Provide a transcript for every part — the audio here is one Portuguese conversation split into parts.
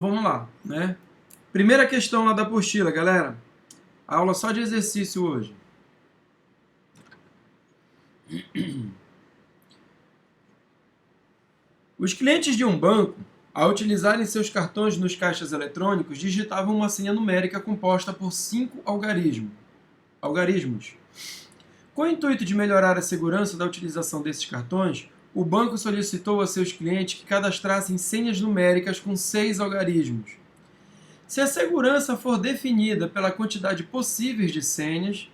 Vamos lá, né? Primeira questão lá da apostila, galera. Aula só de exercício hoje. Os clientes de um banco, ao utilizarem seus cartões nos caixas eletrônicos, digitavam uma senha numérica composta por 5 algarismos. Com o intuito de melhorar a segurança da utilização desses cartões, o banco solicitou a seus clientes que cadastrassem senhas numéricas com 6 algarismos. Se a segurança for definida pela quantidade possível de senhas,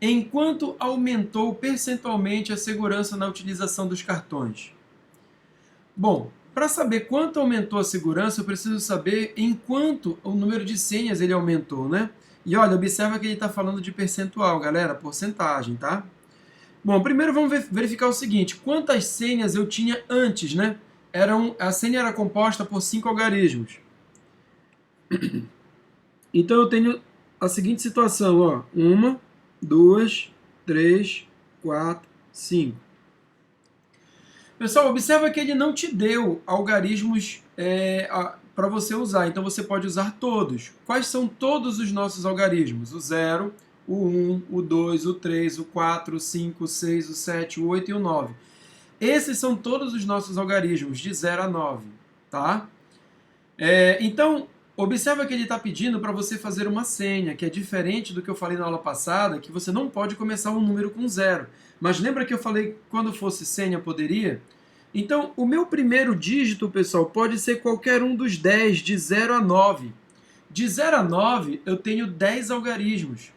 enquanto aumentou percentualmente a segurança na utilização dos cartões? Bom, para saber quanto aumentou a segurança, eu preciso saber em quanto o número de senhas ele aumentou, né? E olha, observa que ele está falando de percentual, galera, porcentagem, tá? Bom, primeiro vamos verificar o seguinte, quantas senhas eu tinha antes, né? A senha era composta por 5 algarismos. Então eu tenho a seguinte situação, ó, 1, 2, 3, 4, 5. Pessoal, observa que ele não te deu algarismos para você usar, então você pode usar todos. Quais são todos os nossos algarismos? O 0, o 1, o 2, o 3, o 4, o 5, o 6, o 7, o 8 e o 9. Esses são todos os nossos algarismos, de 0 a 9, tá? Então, observa que ele está pedindo para você fazer uma senha, que é diferente do que eu falei na aula passada, que você não pode começar um número com 0. Mas lembra que eu falei que quando fosse senha poderia? Então, o meu primeiro dígito, pessoal, pode ser qualquer um dos 10, de 0 a 9. De 0 a 9, eu tenho 10 algarismos,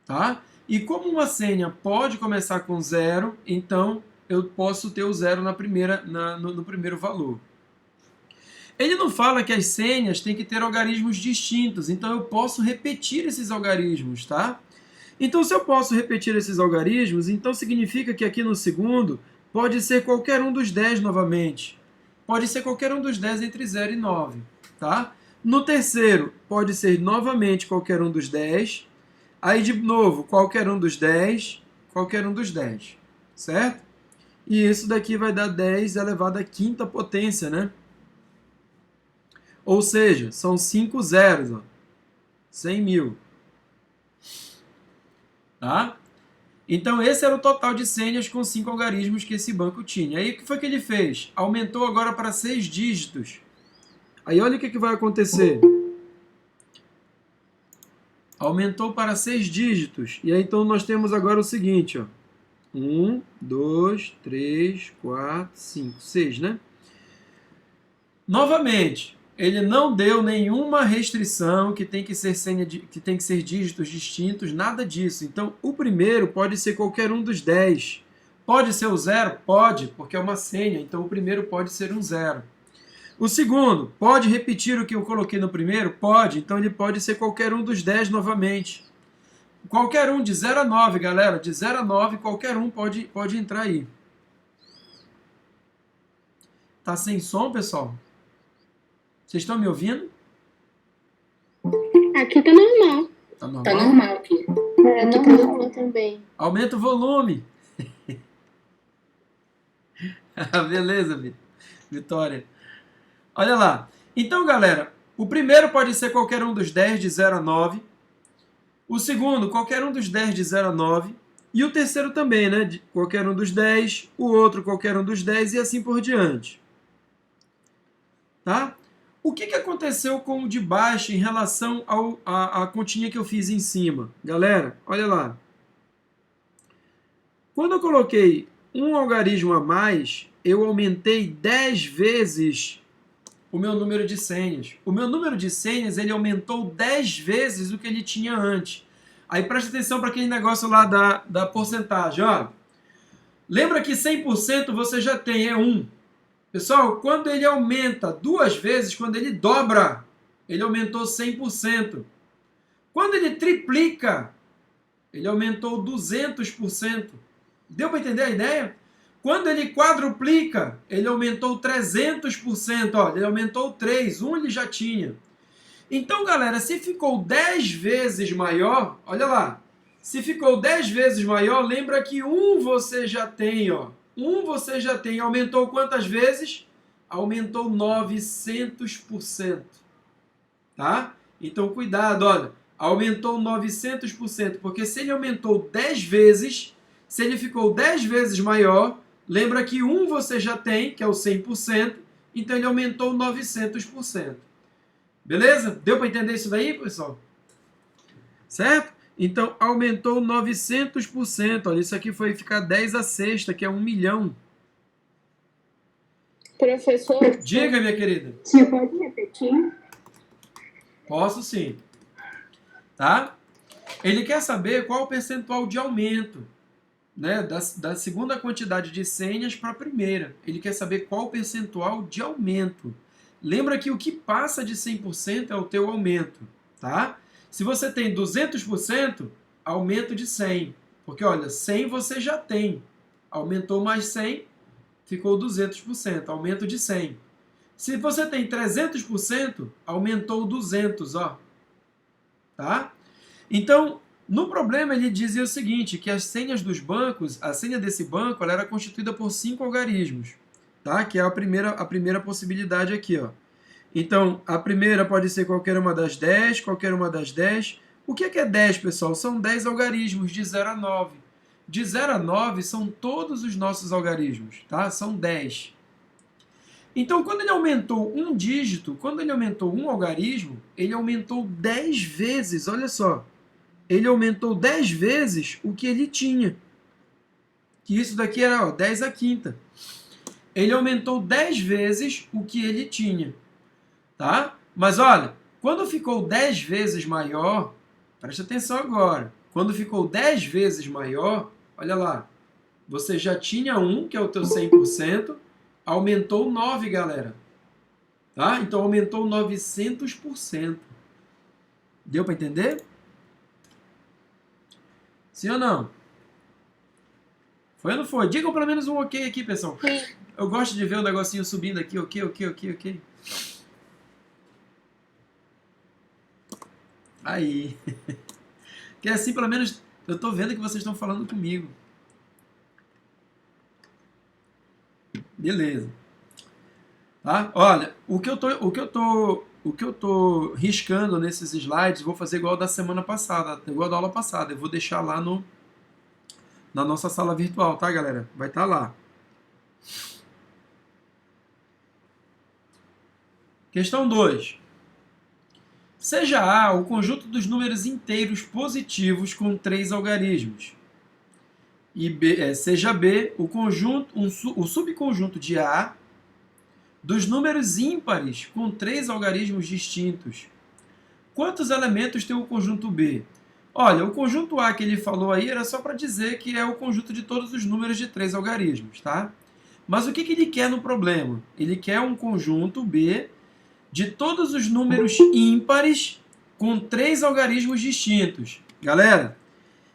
tá? E como uma senha pode começar com 0, então eu posso ter o 0 no primeiro valor. Ele não fala que as senhas têm que ter algarismos distintos, então eu posso repetir esses algarismos, tá? Então, se eu posso repetir esses algarismos, então significa que aqui no segundo pode ser qualquer um dos 10 novamente. Pode ser qualquer um dos 10 entre 0 e 9, tá? No terceiro, pode ser novamente qualquer um dos 10. Aí, de novo, qualquer um dos 10, qualquer um dos 10, certo? E isso daqui vai dar 10 elevado à quinta potência, né? Ou seja, são 5 zeros, ó. 100 mil. Tá? Então, esse era o total de senhas com 5 algarismos que esse banco tinha. Aí, o que foi que ele fez? Aumentou agora para 6 dígitos. Aí, olha o que vai acontecer. Aumentou para 6 dígitos. E aí, então, nós temos agora o seguinte, ó. 1, 2, 3, 4, 5, 6, né? Novamente, ele não deu nenhuma restrição que tem que ser que tem que ser dígitos distintos, nada disso. Então, o primeiro pode ser qualquer um dos 10. Pode ser o 0? Pode, porque é uma senha. Então, o primeiro pode ser um 0. O segundo, pode repetir o que eu coloquei no primeiro? Pode. Então, ele pode ser qualquer um dos 10 novamente. Qualquer um, de 0 a 9, galera. De 0 a 9, qualquer um pode entrar aí. Tá sem som, pessoal? Vocês estão me ouvindo? Aqui tá normal. Tá normal? Tá normal aqui. Aqui tá normal também. Aumenta o volume. Beleza, Vitória. Olha lá. Então, galera, o primeiro pode ser qualquer um dos 10 de 0 a 9. O segundo, qualquer um dos 10 de 0 a 9. E o terceiro também, né? De qualquer um dos 10. O outro, qualquer um dos 10 e assim por diante. Tá? O que aconteceu com o de baixo em relação à continha que eu fiz em cima? Galera, olha lá. Quando eu coloquei um algarismo a mais, eu aumentei 10 vezes o meu número de senhas. O meu número de senhas ele aumentou 10 vezes o que ele tinha antes. Aí presta atenção para aquele negócio lá da porcentagem. Ó. Lembra que 100% você já tem, é 1. Pessoal, quando ele aumenta 2 vezes, quando ele dobra, ele aumentou 100%. Quando ele triplica, ele aumentou 200%. Deu para entender a ideia? Quando ele quadruplica, ele aumentou 300%. Ó, ele aumentou 3, 1 ele já tinha. Então, galera, se ficou 10 vezes maior, olha lá. Se ficou 10 vezes maior, lembra que 1 você já tem, ó. 1 você já tem. Aumentou quantas vezes? Aumentou 900%. tá? Então, cuidado, olha, aumentou 900%, porque se ele aumentou 10 vezes, se ele ficou 10 vezes maior, lembra que 1 você já tem, que é o 100%, então ele aumentou 900%. Beleza? Deu para entender isso daí, pessoal? Certo? Então, aumentou 900%. Olha, isso aqui foi ficar 10 a sexta, que é 1 milhão. Professor, Diga, minha querida. você pode repetir? Posso sim. Tá? Ele quer saber qual o percentual de aumento, né, da segunda quantidade de senhas para a primeira. Ele quer saber qual o percentual de aumento. Lembra que o que passa de 100% é o teu aumento. Tá? Se você tem 200%, aumento de 100. Porque, olha, 100 você já tem. Aumentou mais 100, ficou 200%. Aumento de 100. Se você tem 300%, aumentou 200, ó. Tá? Então, no problema ele dizia o seguinte, que as senhas dos bancos, a senha desse banco, ela era constituída por 5 algarismos, tá? Que é a primeira possibilidade aqui, ó. Então, a primeira pode ser qualquer uma das 10, qualquer uma das 10. O que é 10, pessoal? São 10 algarismos, de 0 a 9. De 0 a 9 são todos os nossos algarismos, tá? São 10. Então, quando ele aumentou um dígito, quando ele aumentou um algarismo, ele aumentou 10 vezes, olha só. Ele aumentou 10 vezes o que ele tinha. Que isso daqui era, ó, 10 à quinta. Ele aumentou 10 vezes o que ele tinha. Tá? Mas olha, quando ficou 10 vezes maior, preste atenção agora. Quando ficou 10 vezes maior, olha lá, você já tinha 1, que é o teu 100%, aumentou 9, galera. Tá? Então aumentou 900%. Deu para entender? Sim ou não? Foi ou não foi? Digam pelo menos um ok aqui, pessoal. Sim. Eu gosto de ver o negocinho subindo aqui, ok. Aí. Que assim, pelo menos, eu tô vendo que vocês estão falando comigo. Beleza. Tá? Olha, o que eu tô riscando nesses slides, vou fazer igual da semana passada, igual da aula passada. Eu vou deixar lá na nossa sala virtual, tá, galera? Vai estar lá. Questão 2. Seja A o conjunto dos números inteiros positivos com 3 algarismos. E seja B o subconjunto de A dos números ímpares com 3 algarismos distintos. Quantos elementos tem o conjunto B? Olha, o conjunto A que ele falou aí era só para dizer que é o conjunto de todos os números de 3 algarismos, tá? Mas o que ele quer no problema? Ele quer um conjunto B de todos os números ímpares com 3 algarismos distintos. Galera,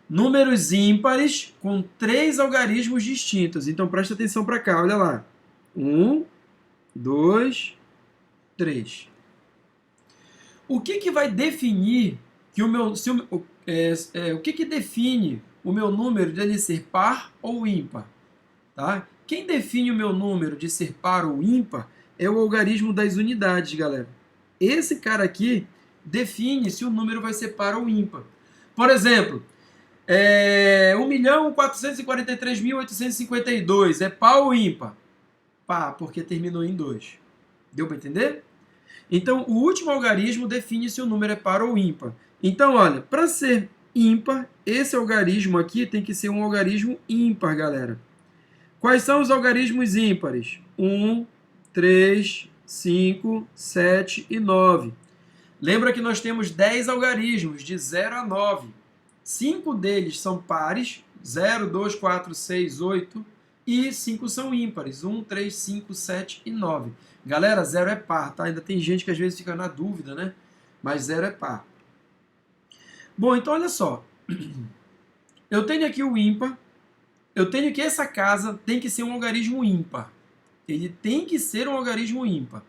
números ímpares com 3 algarismos distintos. Então, presta atenção para cá, olha lá. 1, 2, 3. O que vai definir que o meu... o que define o meu número de ele ser par ou ímpar? Tá? Quem define o meu número de ser par ou ímpar é o algarismo das unidades, galera. Esse cara aqui define se o número vai ser par ou ímpar. Por exemplo, 1.443.852 é par ou ímpar? Par, porque terminou em 2. Deu para entender? Então, o último algarismo define se o número é par ou ímpar. Então, olha, para ser ímpar, esse algarismo aqui tem que ser um algarismo ímpar, galera. Quais são os algarismos ímpares? 1, 3, 5, 7 e 9. Lembra que nós temos 10 algarismos, de 0 a 9. 5 deles são pares, 0, 2, 4, 6, 8, e 5 são ímpares, 1, 3, 5, 7 e 9. Galera, 0 é par, tá? Ainda tem gente que às vezes fica na dúvida, né? Mas 0 é par. Bom, então olha só. Eu tenho aqui o ímpar. Eu tenho que essa casa tem que ser um algarismo ímpar. Ele tem que ser um algarismo ímpar.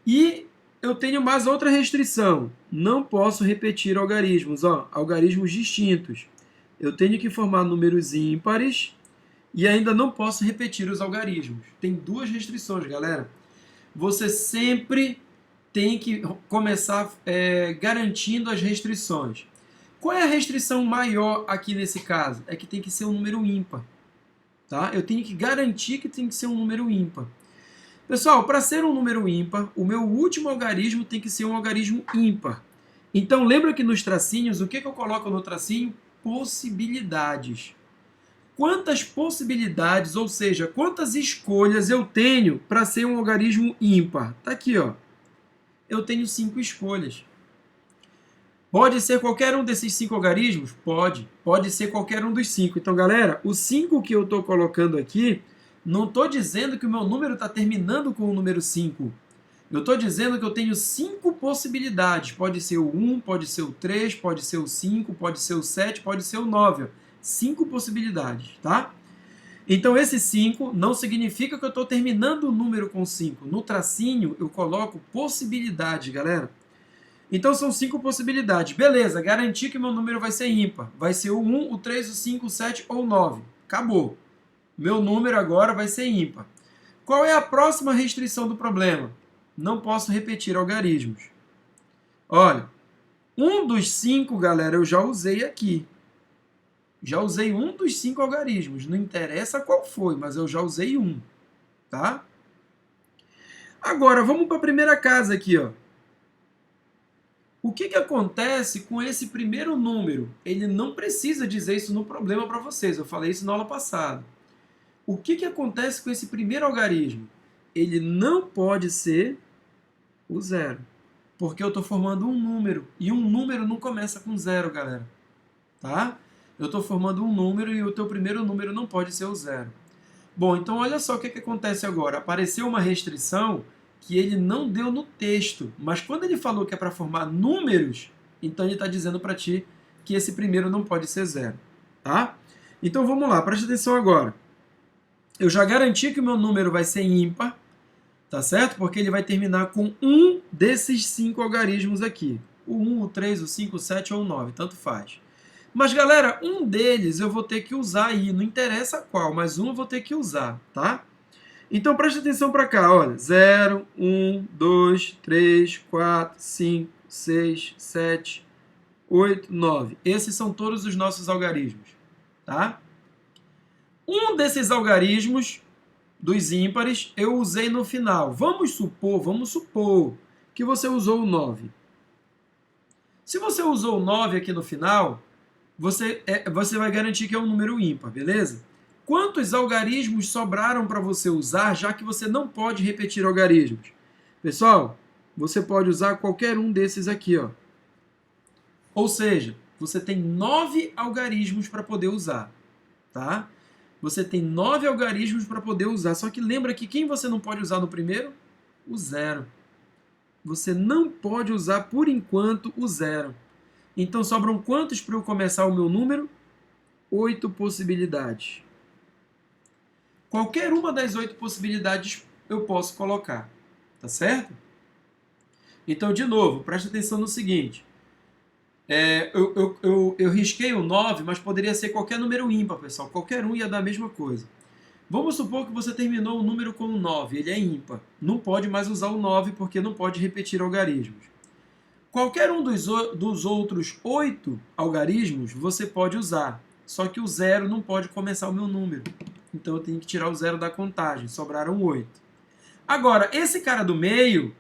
E eu tenho mais outra restrição. Não posso repetir algarismos, ó, algarismos distintos. Eu tenho que formar números ímpares e ainda não posso repetir os algarismos. Tem duas restrições, galera. Você sempre tem que começar garantindo as restrições. Qual é a restrição maior aqui nesse caso? É que tem que ser um número ímpar. Tá? Eu tenho que garantir que tem que ser um número ímpar. Pessoal, para ser um número ímpar, o meu último algarismo tem que ser um algarismo ímpar. Então, lembra que nos tracinhos, o que eu coloco no tracinho? Possibilidades. Quantas possibilidades, ou seja, quantas escolhas eu tenho para ser um algarismo ímpar? Está aqui, ó. Eu tenho 5 escolhas. Pode ser qualquer um desses 5 algarismos? Pode. Pode ser qualquer um dos 5. Então, galera, o 5 que eu estou colocando aqui, não estou dizendo que o meu número está terminando com o número 5. Eu estou dizendo que eu tenho 5 possibilidades. Pode ser o 1, pode ser o 3, pode ser o 5, pode ser o 7, pode ser o 9. 5 possibilidades, tá? Então, esse 5 não significa que eu estou terminando o número com 5. No tracinho, eu coloco possibilidades, galera. Então, são 5 possibilidades. Beleza, garanti que meu número vai ser ímpar. Vai ser o 1, o 3, o 5, o 7 ou o 9. Acabou. Meu número agora vai ser ímpar. Qual é a próxima restrição do problema? Não posso repetir algarismos. Olha, um dos 5, galera, eu já usei aqui. Já usei um dos 5 algarismos. Não interessa qual foi, mas eu já usei um. Tá? Agora, vamos para a primeira casa aqui, ó. O que acontece com esse primeiro número? Ele não precisa dizer isso no problema para vocês. Eu falei isso na aula passada. O que acontece com esse primeiro algarismo? Ele não pode ser o 0. Porque eu estou formando um número. E um número não começa com 0, galera. Tá? Eu estou formando um número e o teu primeiro número não pode ser o 0. Bom, então olha só o que acontece agora. Apareceu uma restrição que ele não deu no texto, mas quando ele falou que é para formar números, então ele está dizendo para ti que esse primeiro não pode ser 0. Tá? Então vamos lá, presta atenção agora. Eu já garanti que o meu número vai ser ímpar, tá certo? Porque ele vai terminar com um desses 5 algarismos aqui. O 1, o 3, o 5, o 7 ou o 9, tanto faz. Mas, galera, um deles eu vou ter que usar aí, não interessa qual, mas um eu vou ter que usar, tá? Então, preste atenção para cá, olha. 0, 1, 2, 3, 4, 5, 6, 7, 8, 9. Esses são todos os nossos algarismos, tá? Um desses algarismos, dos ímpares, eu usei no final. Vamos supor que você usou o 9. Se você usou o 9 aqui no final, você vai garantir que é um número ímpar, beleza? Quantos algarismos sobraram para você usar, já que você não pode repetir algarismos? Pessoal, você pode usar qualquer um desses aqui, ó. Ou seja, você tem 9 algarismos para poder usar, tá? Você tem 9 algarismos para poder usar. Só que lembra que quem você não pode usar no primeiro? O 0. Você não pode usar, por enquanto, o 0. Então, sobram quantos para eu começar o meu número? 8 possibilidades. Qualquer uma das 8 possibilidades eu posso colocar. Tá certo? Então, de novo, presta atenção no seguinte. Eu risquei o 9, mas poderia ser qualquer número ímpar, pessoal. Qualquer um ia dar a mesma coisa. Vamos supor que você terminou o número com o 9. Ele é ímpar. Não pode mais usar o 9 porque não pode repetir algarismos. Qualquer um dos outros 8 algarismos você pode usar. Só que o 0 não pode começar o meu número. Então eu tenho que tirar o 0 da contagem. Sobraram 8. Agora, esse cara do meio,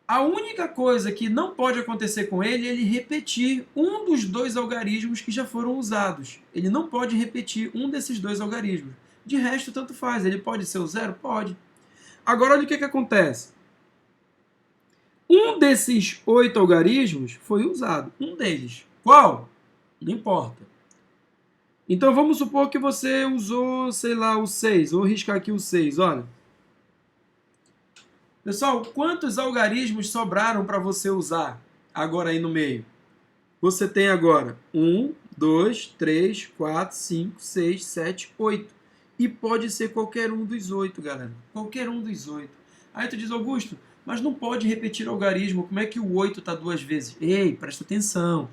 a única coisa que não pode acontecer com ele é ele repetir um dos 2 algarismos que já foram usados. Ele não pode repetir um desses 2 algarismos. De resto, tanto faz. Ele pode ser o 0? Pode. Agora, olha o que acontece. Um desses 8 algarismos foi usado. Um deles. Qual? Não importa. Então, vamos supor que você usou, sei lá, o 6. Vou riscar aqui o 6, olha. Pessoal, quantos algarismos sobraram para você usar agora aí no meio? Você tem agora 1, 2, 3, 4, 5, 6, 7, 8. E pode ser qualquer um dos 8, galera. Qualquer um dos 8. Aí tu diz, Augusto, mas não pode repetir algarismo. Como é que o 8 está 2 vezes? Ei, presta atenção.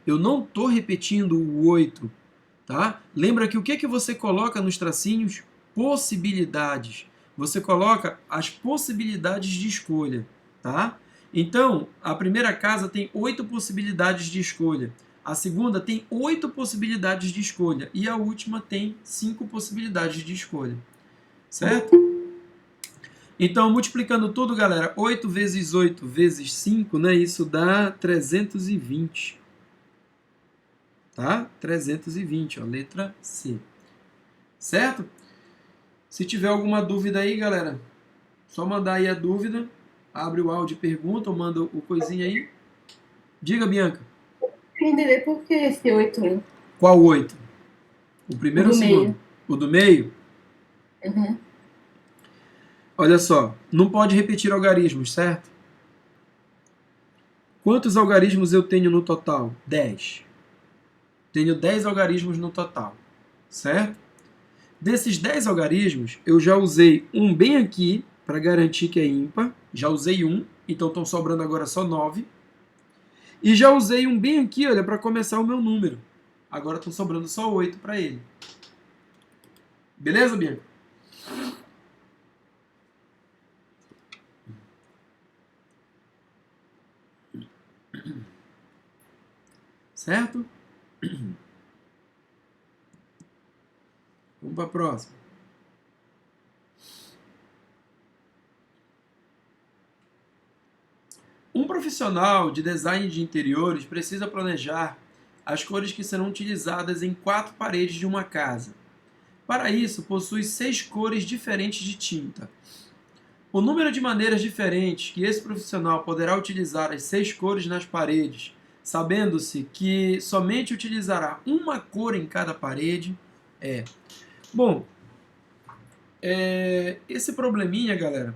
Eu não estou repetindo o 8. Tá? Lembra que o que você coloca nos tracinhos? Possibilidades. Você coloca as possibilidades de escolha. Tá? Então, a primeira casa tem 8 possibilidades de escolha. A segunda tem 8 possibilidades de escolha. E a última tem 5 possibilidades de escolha. Certo? Então, multiplicando tudo, galera, 8 vezes 8 vezes 5, né? Isso dá 320. Tá? 320, ó, letra C. Certo? Se tiver alguma dúvida aí, galera, só mandar aí a dúvida. Abre o áudio e pergunta ou manda o coisinha aí. Diga, Bianca. Entender por que esse 8 aí? Qual 8? O primeiro ou o segundo? Meio. O do meio? Uhum. Olha só, não pode repetir algarismos, certo? Quantos algarismos eu tenho no total? 10. Tenho 10 algarismos no total, certo? Desses 10 algarismos, eu já usei um bem aqui, para garantir que é ímpar. Já usei um, então estão sobrando agora só 9. E já usei um bem aqui, olha, para começar o meu número. Agora estão sobrando só 8 para ele. Beleza, Bianca? Certo? Vamos para a próxima. Um profissional de design de interiores precisa planejar as cores que serão utilizadas em 4 paredes de uma casa. Para isso, possui 6 cores diferentes de tinta. O número de maneiras diferentes que esse profissional poderá utilizar as 6 cores nas paredes, sabendo-se que somente utilizará uma cor em cada parede, é... Bom, esse probleminha, galera,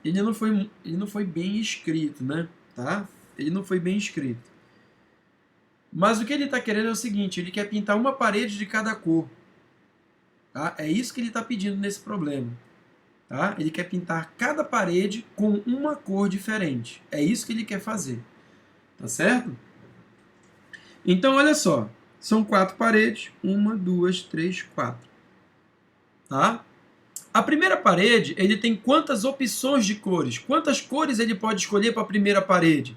ele não foi bem escrito, né? Tá? Ele não foi bem escrito. Mas o que ele está querendo é o seguinte, ele quer pintar uma parede de cada cor. Tá? É isso que ele está pedindo nesse problema. Tá? Ele quer pintar cada parede com uma cor diferente. É isso que ele quer fazer. Tá certo? Então, olha só. São 4 paredes. 1, 2, 3, 4. Tá? A primeira parede, ele tem quantas opções de cores? Quantas cores ele pode escolher para a primeira parede?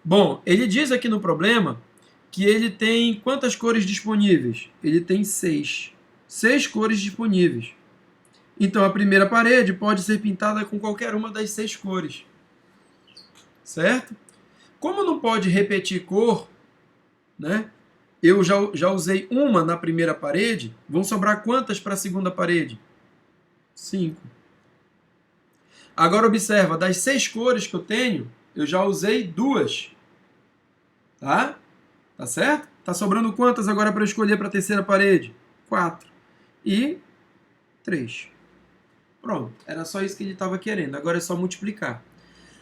Bom, ele diz aqui no problema que ele tem quantas cores disponíveis? Ele tem 6. 6 cores disponíveis. Então, a primeira parede pode ser pintada com qualquer uma das 6 cores. Certo? Como não pode repetir cor, né? Eu já usei uma na primeira parede, vão sobrar quantas para a segunda parede? 5. Agora observa, das 6 cores que eu tenho, eu já usei 2. Tá? Tá certo? Tá sobrando quantas agora para eu escolher para a terceira parede? 4. E 3. Pronto, era só isso que ele estava querendo. Agora é só multiplicar.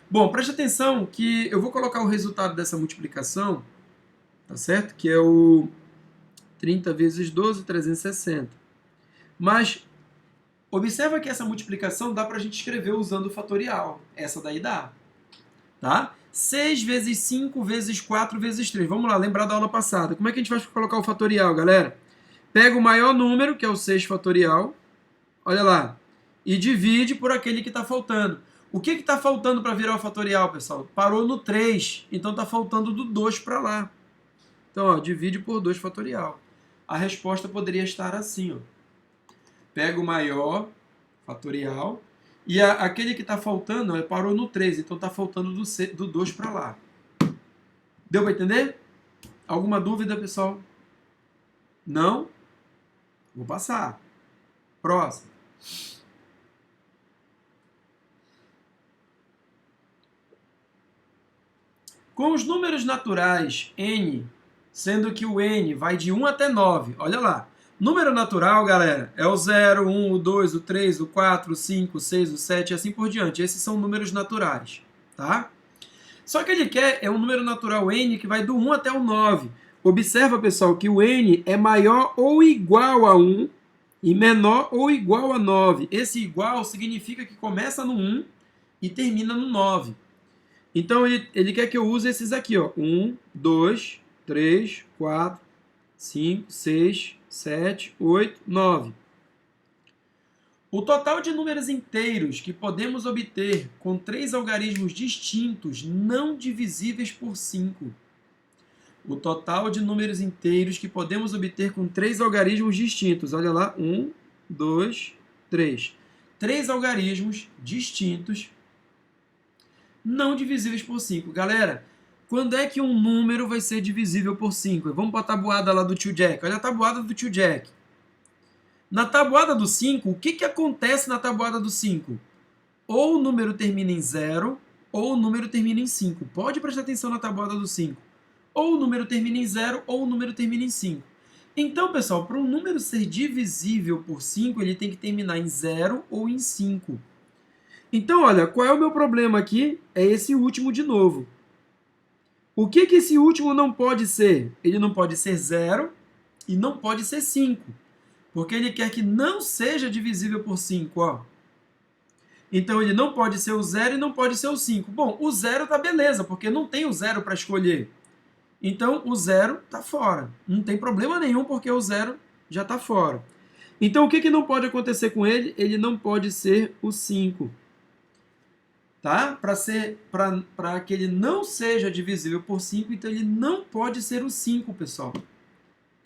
Bom, preste atenção que eu vou colocar o resultado dessa multiplicação, tá certo? Que é o 30 vezes 12, 360. Mas observa que essa multiplicação dá para a gente escrever usando o fatorial. Essa daí dá. Tá? 6 vezes 5 vezes 4 vezes 3. Vamos lá, lembrar da aula passada. Como é que a gente faz para colocar o fatorial, galera? Pega o maior número, que é o 6 fatorial. Olha lá. E divide por aquele que está faltando. O que está faltando para virar o fatorial, pessoal? Parou no 3. Então está faltando do 2 para lá. Então, ó, divide por 2 fatorial. A resposta poderia estar assim, ó. Pega o maior fatorial e aquele que está faltando, ó, parou no 3, então está faltando do 2 para lá. Deu para entender? Alguma dúvida, pessoal? Não? Vou passar. Próximo. Com os números naturais n, sendo que o n vai de 1 até 9, olha lá. Número natural, galera, é o 0, 1, o 2, o 3, o 4, o 5, o 6, o 7 e assim por diante. Esses são números naturais, tá? Só que ele quer um número natural n que vai do 1 até o 9. Observa, pessoal, que o n é maior ou igual a 1 e menor ou igual a 9. Esse igual significa que começa no 1 e termina no 9. Então, ele quer que eu use esses aqui, ó. 1, 2, 3, 4, 5, 6, 7, 8, 9. O total de números inteiros que podemos obter com 3 algarismos distintos não divisíveis por 5. O total de números inteiros que podemos obter com 3 algarismos distintos. Olha lá, 1, 2, 3. 3 algarismos distintos não divisíveis por 5. Galera, quando é que um número vai ser divisível por 5? Vamos para a tabuada lá do tio Jack. Olha a tabuada do tio Jack. Na tabuada do 5, o que acontece na tabuada do 5? Ou o número termina em 0, ou o número termina em 5. Pode prestar atenção na tabuada do 5. Ou o número termina em 0, ou o número termina em 5. Então, pessoal, para um número ser divisível por 5, ele tem que terminar em 0 ou em 5. Então, olha, qual é o meu problema aqui? É esse último de novo. O que esse último não pode ser? Ele não pode ser 0 e não pode ser 5. Porque ele quer que não seja divisível por 5, ó. Então, ele não pode ser o 0 e não pode ser o 5. Bom, o 0 tá beleza, porque não tem o 0 para escolher. Então, o 0 tá fora. Não tem problema nenhum, porque o 0 já tá fora. Então, o que não pode acontecer com ele? Ele não pode ser o 5. Tá? Para que ele não seja divisível por 5, então ele não pode ser o 5, pessoal.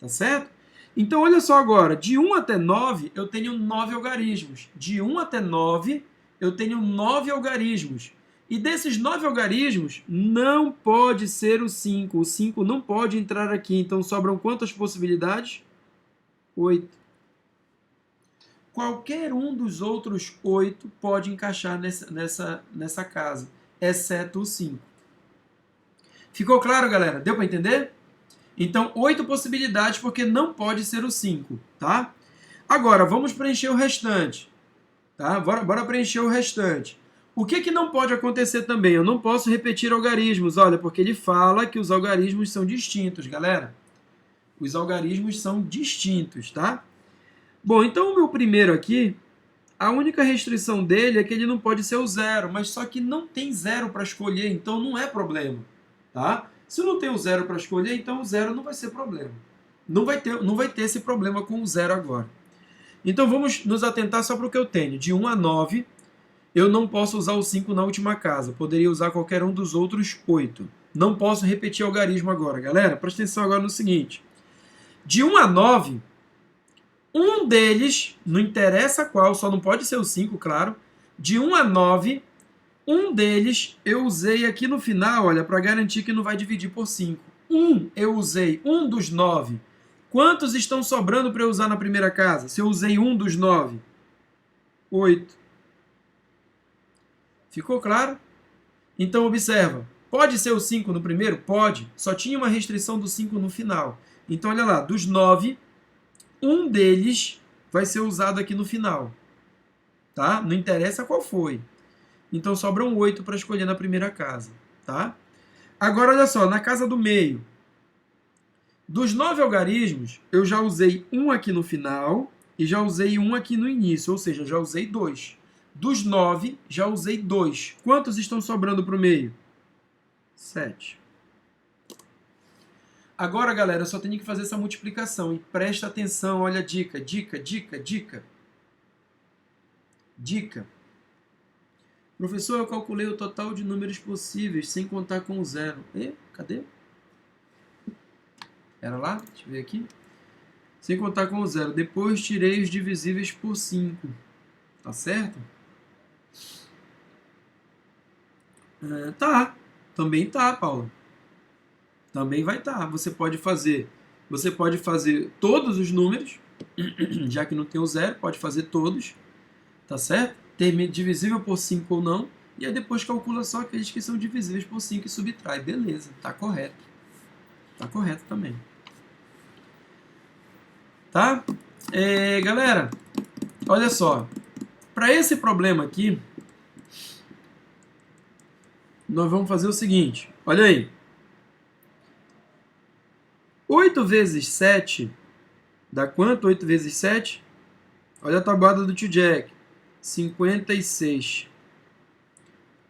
Tá certo? Então, olha só agora, de 1 até 9, eu tenho 9 algarismos. De 1 até 9, eu tenho 9 algarismos. E desses 9 algarismos, não pode ser o 5. O 5 não pode entrar aqui. Então, sobram quantas possibilidades? 8. Qualquer um dos outros 8 pode encaixar nessa casa, exceto o 5. Ficou claro, galera? Deu para entender? Então, 8 possibilidades, porque não pode ser o 5, tá? Agora, vamos preencher o restante. Tá? Bora preencher o restante. O que não pode acontecer também? Eu não posso repetir algarismos, olha, porque ele fala que os algarismos são distintos, galera. Os algarismos são distintos, tá? Bom, então o meu primeiro aqui, a única restrição dele é que ele não pode ser o 0, mas só que não tem 0 para escolher, então não é problema, tá? Se não tem o 0 para escolher, então o 0 não vai ser problema. Não vai ter esse problema com o 0 agora. Então vamos nos atentar só para o que eu tenho. De 1 a 9, eu não posso usar o 5 na última casa. Poderia usar qualquer um dos outros 8. Não posso repetir algarismo agora. Galera, presta atenção agora no seguinte. De 1 a 9, um deles, não interessa qual, só não pode ser o 5, claro. De 1 a 9, um deles eu usei aqui no final, olha, para garantir que não vai dividir por 5. Eu usei um dos 9. Quantos estão sobrando para eu usar na primeira casa? Se eu usei um dos 9. 8. Ficou claro? Então, observa. Pode ser o 5 no primeiro? Pode. Só tinha uma restrição do 5 no final. Então, olha lá. Dos 9, um deles vai ser usado aqui no final. Tá? Não interessa qual foi. Então, sobram 8 para escolher na primeira casa. Tá? Agora, olha só. Na casa do meio. Dos 9 algarismos, eu já usei um aqui no final e já usei um aqui no início. Ou seja, já usei 2. Dos 9, já usei 2. Quantos estão sobrando para o meio? 7. Agora, galera, eu só tenho que fazer essa multiplicação. E presta atenção, olha a dica. Dica. Professor, eu calculei o total de números possíveis, sem contar com o 0. Cadê? Era lá? Deixa eu ver aqui. Sem contar com o 0. Depois tirei os divisíveis por 5. Tá certo? Tá. Também tá, Paulo. Também vai estar. Você pode fazer todos os números, já que não tem o 0, pode fazer todos, tá certo? Divisível por 5 ou não, e aí depois calcula só aqueles que são divisíveis por 5 e subtrai. Beleza, tá correto. Tá correto também. Tá? Galera, olha só. Para esse problema aqui, nós vamos fazer o seguinte. Olha aí. 8 vezes 7 dá quanto? 8 vezes 7? Olha a tabuada do tio Jack. 56.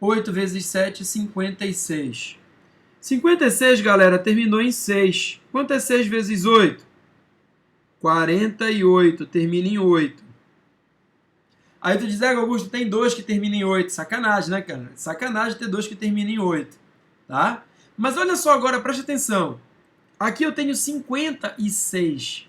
8 vezes 7, 56. 56, galera, terminou em 6. Quanto é 6 vezes 8? 48. Termina em 8. Aí tu diz, Augusto, tem 2 que terminam em 8. Sacanagem, né, cara? Sacanagem ter 2 que terminam em 8. Tá? Mas olha só agora, preste atenção. Aqui eu tenho 56.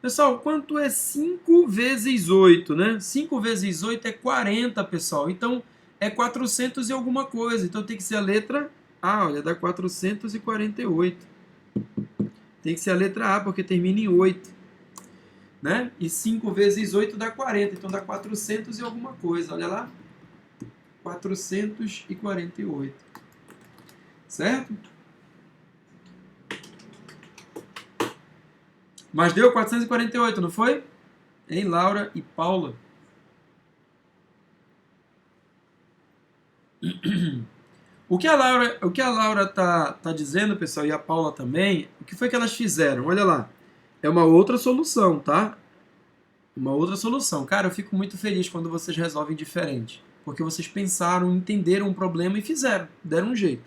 Pessoal, quanto é 5 vezes 8, né? 5 vezes 8 é 40, pessoal. Então, é 400 e alguma coisa. Então, tem que ser a letra A. Olha, dá 448. Tem que ser a letra A, porque termina em 8. Né? E 5 vezes 8 dá 40. Então, dá 400 e alguma coisa. Olha lá. 448. Certo? Mas deu 448, não foi? Hein, Laura e Paula? O que a Laura tá dizendo, pessoal, e a Paula também, o que foi que elas fizeram? Olha lá. É uma outra solução, tá? Uma outra solução. Cara, eu fico muito feliz quando vocês resolvem diferente. Porque vocês pensaram, entenderam um problema e fizeram. Deram um jeito.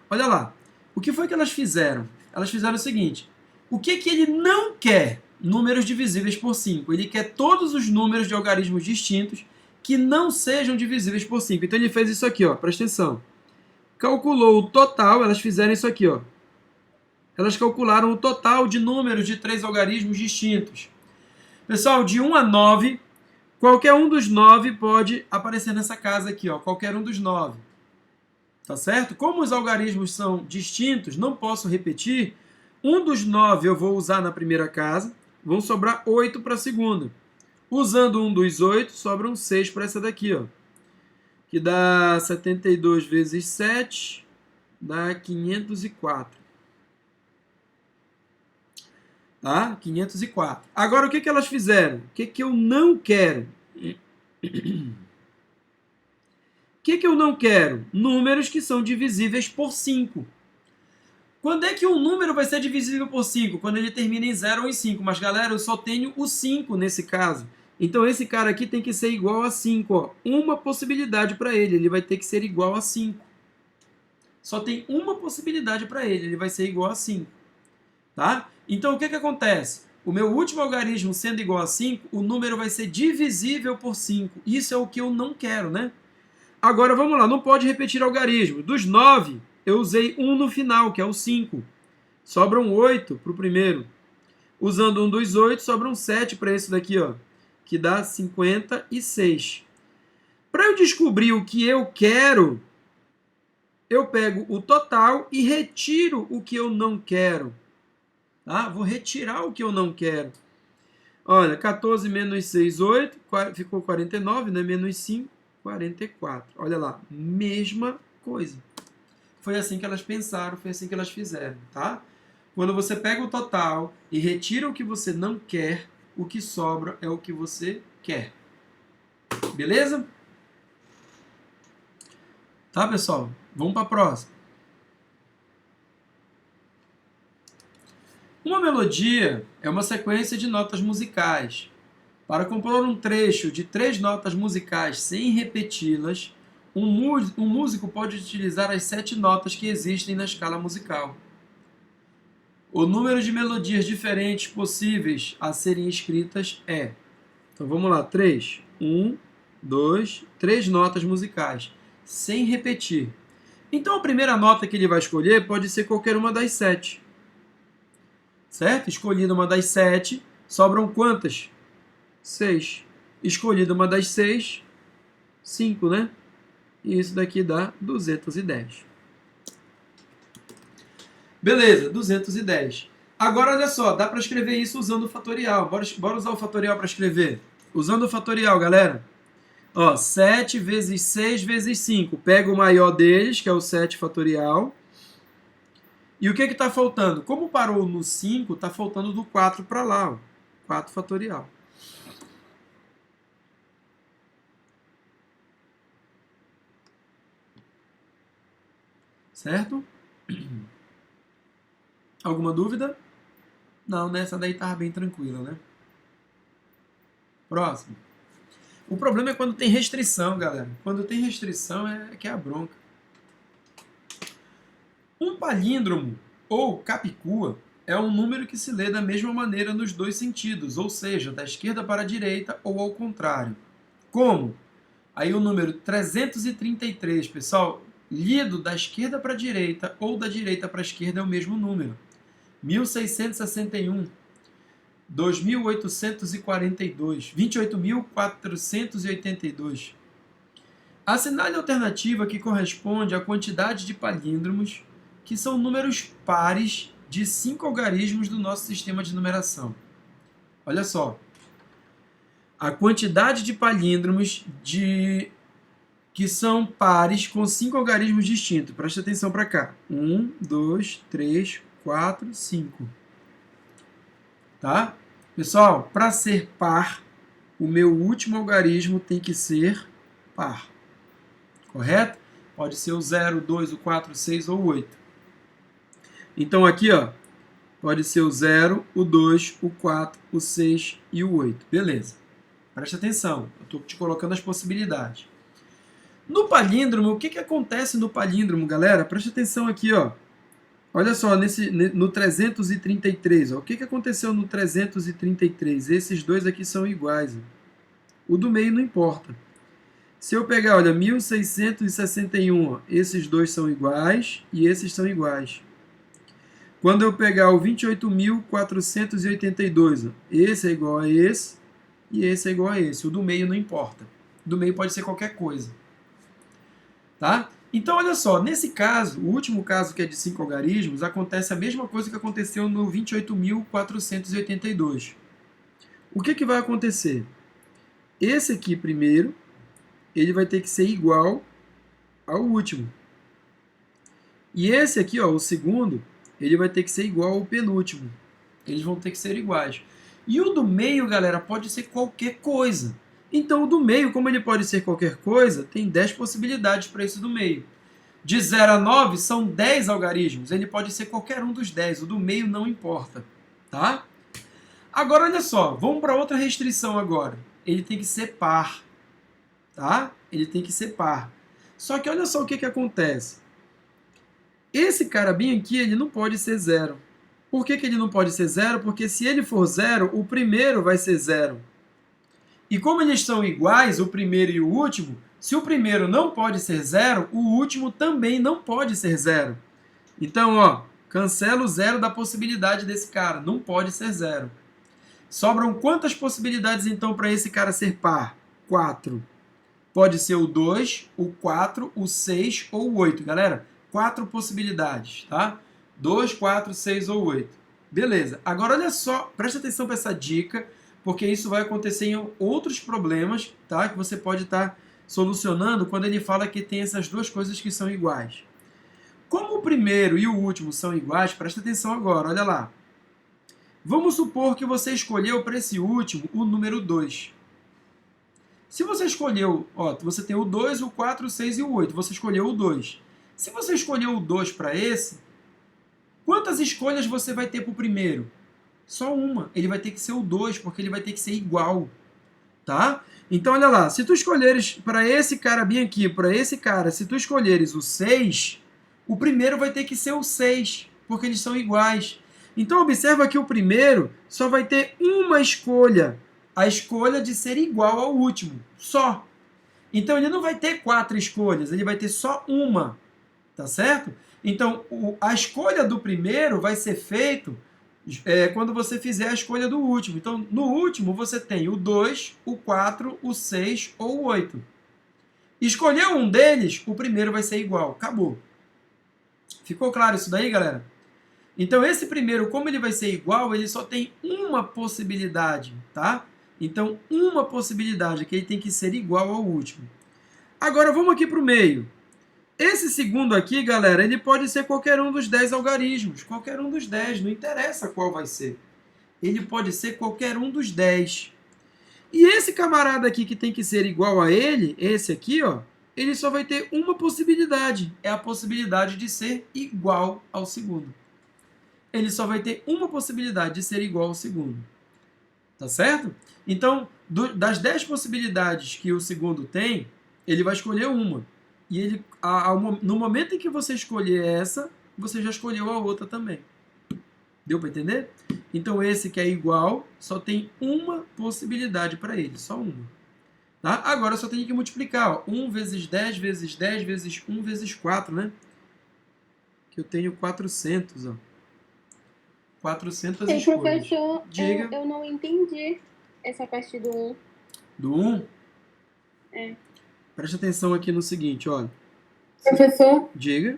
Olha lá. O que foi que elas fizeram? Elas fizeram o seguinte. O que ele não quer? Números divisíveis por 5. Ele quer todos os números de algarismos distintos que não sejam divisíveis por 5. Então ele fez isso aqui, ó. Presta atenção. Calculou o total, elas fizeram isso aqui, ó. Elas calcularam o total de números de 3 algarismos distintos. Pessoal, de 1 a 9, qualquer um dos 9 pode aparecer nessa casa aqui, ó. Qualquer um dos 9. Tá certo? Como os algarismos são distintos, não posso repetir. Um dos 9 eu vou usar na primeira casa, vão sobrar 8 para a segunda. Usando um dos 8, sobram 6 para essa daqui, ó. Que dá 72 vezes 7, dá 504. Tá? 504. Agora, o que elas fizeram? O que eu não quero? O que eu não quero? Números que são divisíveis por 5. Quando é que um número vai ser divisível por 5? Quando ele termina em 0 ou em 5. Mas, galera, eu só tenho o 5 nesse caso. Então, esse cara aqui tem que ser igual a 5. Ó. Uma possibilidade para ele. Ele vai ter que ser igual a 5. Só tem uma possibilidade para ele. Ele vai ser igual a 5. Tá? Então, o que acontece? O meu último algarismo sendo igual a 5, o número vai ser divisível por 5. Isso é o que eu não quero, né? Agora, vamos lá. Não pode repetir algarismo. Dos 9... eu usei 1 no final, que é o 5. Sobram 8 para o primeiro. Usando um dos 8, sobram 7 para esse daqui, ó, que dá 56. Para eu descobrir o que eu quero, eu pego o total e retiro o que eu não quero. Tá? Vou retirar o que eu não quero. Olha, 14 menos 6, 8. Ficou 49, né? Menos 5, 44. Olha lá, mesma coisa. Foi assim que elas pensaram, foi assim que elas fizeram, tá? Quando você pega o total e retira o que você não quer, o que sobra é o que você quer. Beleza? Tá, pessoal? Vamos para a próxima. Uma melodia é uma sequência de notas musicais. Para compor um trecho de 3 notas musicais sem repeti-las, um músico pode utilizar as 7 notas que existem na escala musical. O número de melodias diferentes possíveis a serem escritas é... Então vamos lá, 3. 1, 2, 3 notas musicais, sem repetir. Então a primeira nota que ele vai escolher pode ser qualquer uma das 7. Certo? Escolhida uma das 7, sobram quantas? 6. Escolhida uma das 6, 5, né? E isso daqui dá 210. Beleza, 210. Agora, olha só, dá para escrever isso usando o fatorial. Bora usar o fatorial para escrever. Usando o fatorial, galera. Ó, 7 vezes 6 vezes 5. Pega o maior deles, que é o 7 fatorial. E o que está faltando? Como parou no 5, está faltando do 4 para lá. Ó. 4 fatorial. Certo? Alguma dúvida? Não, nessa daí estava bem tranquila, né? Próximo. O problema é quando tem restrição, galera. Quando tem restrição é que é a bronca. Um palíndromo, ou capicua, é um número que se lê da mesma maneira nos dois sentidos, ou seja, da esquerda para a direita ou ao contrário. Como? Aí o número 333, pessoal, lido da esquerda para a direita ou da direita para a esquerda é o mesmo número. 1661, 2842, 28.482. Assinale a alternativa que corresponde à quantidade de palíndromos, que são números pares de 5 algarismos do nosso sistema de numeração. Olha só. A quantidade de palíndromos que são pares com 5 algarismos distintos. Preste atenção para cá. 1, 2, 3, 4, 5. Tá? Pessoal, para ser par, o meu último algarismo tem que ser par. Correto? Pode ser o 0, o 2, o 4, o 6 ou o 8. Então aqui, ó, pode ser o 0, o 2, o 4, o 6 e o 8. Beleza. Preste atenção, eu estou te colocando as possibilidades. No palíndromo, o que acontece no palíndromo, galera? Preste atenção aqui, ó. Olha só, no 333, ó. O que aconteceu no 333? Esses dois aqui são iguais. Ó. O do meio não importa. Se eu pegar, olha, 1661, ó, esses dois são iguais e esses são iguais. Quando eu pegar o 28.482, ó, esse é igual a esse e esse é igual a esse. O do meio não importa. O do meio pode ser qualquer coisa. Tá? Então, olha só, nesse caso, o último caso que é de 5 algarismos, acontece a mesma coisa que aconteceu no 28.482. O que vai acontecer? Esse aqui primeiro, ele vai ter que ser igual ao último. E esse aqui, ó, o segundo, ele vai ter que ser igual ao penúltimo. Eles vão ter que ser iguais. E o do meio, galera, pode ser qualquer coisa. Então, o do meio, como ele pode ser qualquer coisa, tem 10 possibilidades para esse do meio. De 0 a 9 são 10 algarismos. Ele pode ser qualquer um dos 10. O do meio não importa. Tá? Agora, olha só. Vamos para outra restrição agora. Ele tem que ser par. Tá? Ele tem que ser par. Só que olha só o que acontece. Esse cara bem aqui, ele não pode ser 0. Por que ele não pode ser 0? Porque se ele for 0, o primeiro vai ser 0. E como eles são iguais, o primeiro e o último, se o primeiro não pode ser 0, o último também não pode ser 0. Então, ó, cancela o 0 da possibilidade desse cara. Não pode ser 0. Sobram quantas possibilidades, então, para esse cara ser par? 4. Pode ser o 2, o 4, o 6 ou o 8. Galera, 4 possibilidades, tá? 2, 4, 6 ou 8. Beleza. Agora, olha só, preste atenção para essa dica, porque isso vai acontecer em outros problemas, tá? Que você pode estar solucionando quando ele fala que tem essas duas coisas que são iguais. Como o primeiro e o último são iguais, presta atenção agora, olha lá. Vamos supor que você escolheu para esse último o número 2. Se você escolheu, ó, você tem o 2, o 4, o 6 e o 8, você escolheu o 2. Se você escolheu o 2 para esse, quantas escolhas você vai ter para o primeiro? Só uma. Ele vai ter que ser o 2, porque ele vai ter que ser igual. Tá? Então, olha lá. Se tu escolheres para esse cara bem aqui, para esse cara, se tu escolheres o 6, o primeiro vai ter que ser o 6, porque eles são iguais. Então, observa que o primeiro só vai ter uma escolha. A escolha de ser igual ao último. Só. Então, ele não vai ter 4 escolhas. Ele vai ter só uma. Tá certo? Então, a escolha do primeiro vai ser feita quando você fizer a escolha do último. Então, no último, você tem o 2, o 4, o 6 ou o 8. Escolheu um deles, o primeiro vai ser igual. Acabou. Ficou claro isso daí, galera? Então, esse primeiro, como ele vai ser igual, ele só tem uma possibilidade, tá? Então, uma possibilidade, que ele tem que ser igual ao último. Agora, vamos aqui para o meio. Esse segundo aqui, galera, ele pode ser qualquer um dos 10 algarismos. Qualquer um dos 10, não interessa qual vai ser. Ele pode ser qualquer um dos 10. E esse camarada aqui que tem que ser igual a ele, esse aqui, ó, ele só vai ter uma possibilidade. É a possibilidade de ser igual ao segundo. Ele só vai ter uma possibilidade de ser igual ao segundo. Tá certo? Então, das 10 possibilidades que o segundo tem, ele vai escolher uma. E ele, no momento em que você escolher essa, você já escolheu a outra também. Deu para entender? Então, esse que é igual, só tem uma possibilidade para ele, só uma. Tá? Agora eu só tenho que multiplicar. Ó. 1 vezes 10 vezes 10 vezes 1 vezes 4, né? Que eu tenho 400, ó. 400 Sim, escolhas. professor, Diga. eu não entendi essa parte do 1. Do 1? É. Preste atenção aqui no seguinte, olha. Professor, Diga.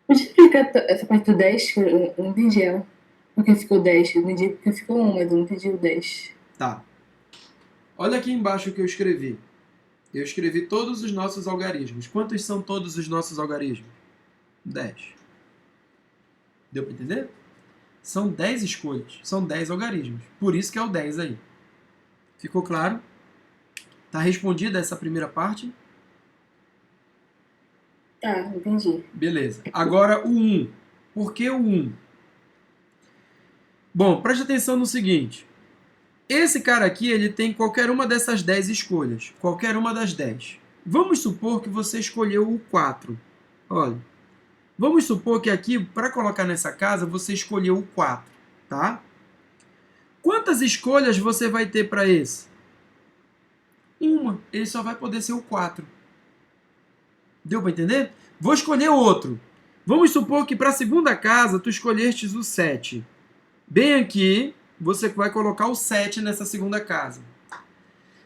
pode explicar essa parte do 10? Eu não entendi ela. Porque ficou 10. Eu entendi porque ficou 1, mas eu não entendi o 10. Tá. Olha aqui embaixo o que eu escrevi. Eu escrevi todos os nossos algarismos. Quantos são todos os nossos algarismos? 10. Deu para entender? São 10 escolhas. São 10 algarismos. Por isso que é o 10 aí. Ficou claro? Tá respondida essa primeira parte? Tá, entendi. Beleza. Agora o 1. Por que o 1? Bom, preste atenção no seguinte. Esse cara aqui, ele tem qualquer uma dessas 10 escolhas. Qualquer uma das 10. Vamos supor que você escolheu o 4. Olha. Vamos supor que aqui, para colocar nessa casa, você escolheu o 4. Tá? Quantas escolhas você vai ter para esse? Uma. Ele só vai poder ser o 4. Deu para entender? Vou escolher outro. Vamos supor que para a segunda casa, tu escolhestes o 7. Bem aqui, você vai colocar o 7 nessa segunda casa.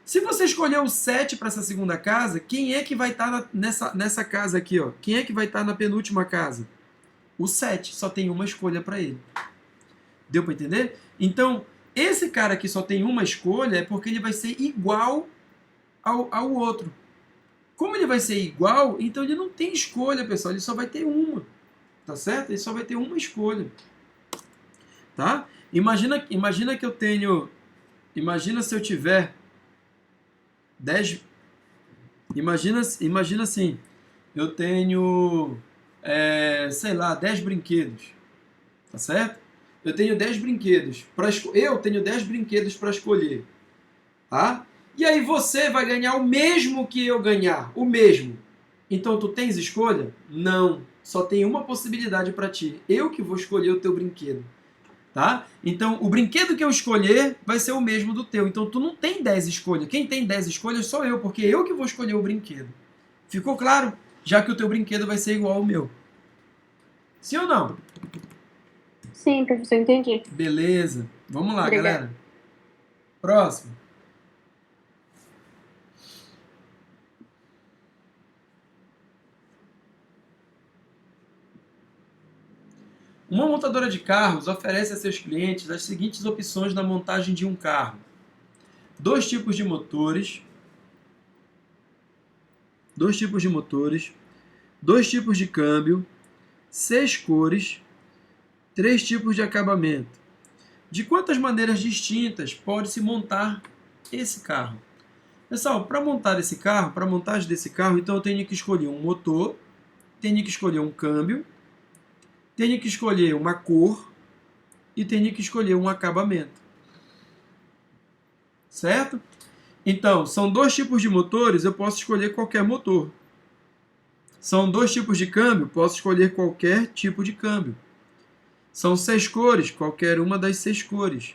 Se você escolher o 7 para essa segunda casa, quem é que vai estar nessa casa aqui? Ó? Quem é que vai estar na penúltima casa? O 7. Só tem uma escolha para ele. Deu para entender? Então, esse cara aqui só tem uma escolha é porque ele vai ser igual ao outro. Como ele vai ser igual, então ele não tem escolha, pessoal. Ele só vai ter uma. Tá certo? Ele só vai ter uma escolha. Tá? Imagina que eu tenho... Imagina se eu tiver 10... Imagina assim. Eu tenho, sei lá, 10 brinquedos. Tá certo? Eu tenho 10 brinquedos. Eu tenho 10 brinquedos para escolher. Tá? E aí você vai ganhar o mesmo que eu ganhar. O mesmo. Então tu tens escolha? Não. Só tem uma possibilidade para ti. Eu que vou escolher o teu brinquedo. Tá? Então, o brinquedo que eu escolher vai ser o mesmo do teu. Então, tu não tem 10 escolhas. Quem tem 10 escolhas sou eu, porque eu que vou escolher o brinquedo. Ficou claro? Já que o teu brinquedo vai ser igual ao meu. Sim ou não? Sim, professor, entendi. Beleza. Vamos lá, Obrigada. galera. Próximo. Uma montadora de carros oferece a seus clientes as seguintes opções na montagem de um carro. 2 tipos de motores, 2 tipos de câmbio, 6 cores, 3 tipos de acabamento. De quantas maneiras distintas pode-se montar esse carro? Pessoal, para montar esse carro, para a montagem desse carro, então eu tenho que escolher um motor, tenho que escolher um câmbio, tenho que escolher uma cor e tenho que escolher um acabamento. Certo? Então, são 2 tipos de motores, eu posso escolher qualquer motor. São 2 tipos de câmbio, posso escolher qualquer tipo de câmbio. São 6 cores, qualquer uma das 6 cores.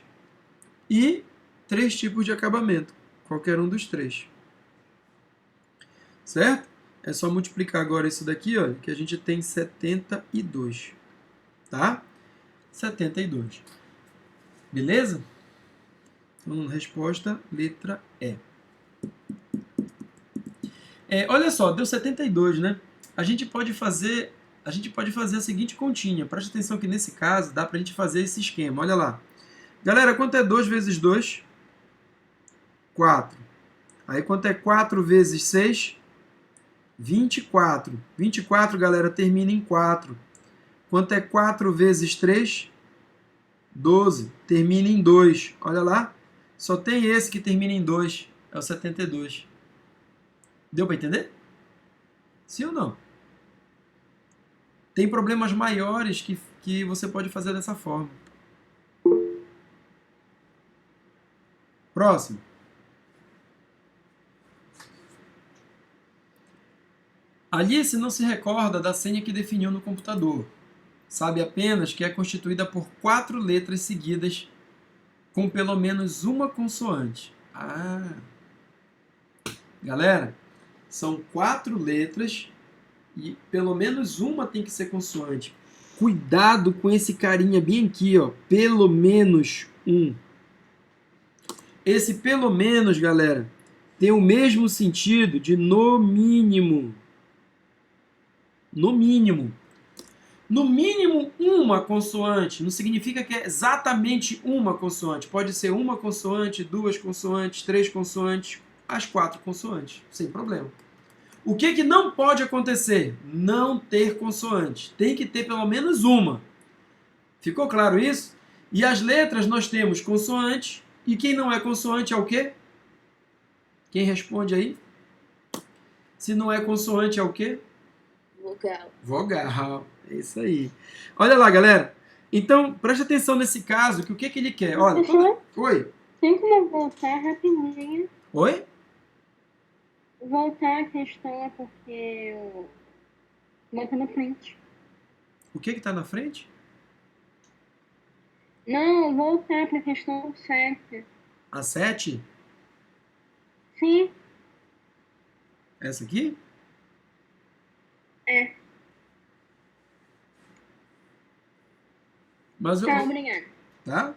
E 3 tipos de acabamento, qualquer um dos 3. Certo? É só multiplicar agora isso daqui, olha, que a gente tem 72. Tá? 72. Beleza? Então, resposta, letra E. Olha só, deu 72, né? A gente pode fazer a seguinte continha. Preste atenção que nesse caso dá pra gente fazer esse esquema. Olha lá. Galera, quanto é 2 vezes 2? 4. Aí quanto é 4 vezes 6? 24. 24, galera, termina em 4. Quanto é 4 vezes 3? 12. Termina em 2. Olha lá. Só tem esse que termina em 2. É o 72. Deu para entender? Sim ou não? Tem problemas maiores que você pode fazer dessa forma. Próximo. Alice não se recorda da senha que definiu no computador. Sabe apenas que é constituída por 4 letras seguidas com pelo menos uma consoante. Ah. Galera, são 4 letras e pelo menos uma tem que ser consoante. Cuidado com esse carinha bem aqui, ó. Pelo menos um. Esse pelo menos, galera, tem o mesmo sentido de no mínimo. No mínimo. No mínimo uma consoante. Não significa que é exatamente uma consoante. Pode ser uma consoante, 2 consoantes, 3 consoantes, as 4 consoantes, sem problema. O que não pode acontecer? Não ter consoante. Tem que ter pelo menos uma. Ficou claro isso? E as letras nós temos consoante. E quem não é consoante é o quê? Quem responde aí? Se não é consoante é o quê? Vogal. Vogal. É isso aí. Olha lá, galera. Então, preste atenção nesse caso, que o que ele quer? Olha, Oi? Tem como voltar rapidinho? Oi? Voltar a questão é porque vai estar na frente. O que está na frente? Não, voltar para a questão 7. A 7? Sim, Essa aqui? é. Mas eu... Tá, obrigada. Tá?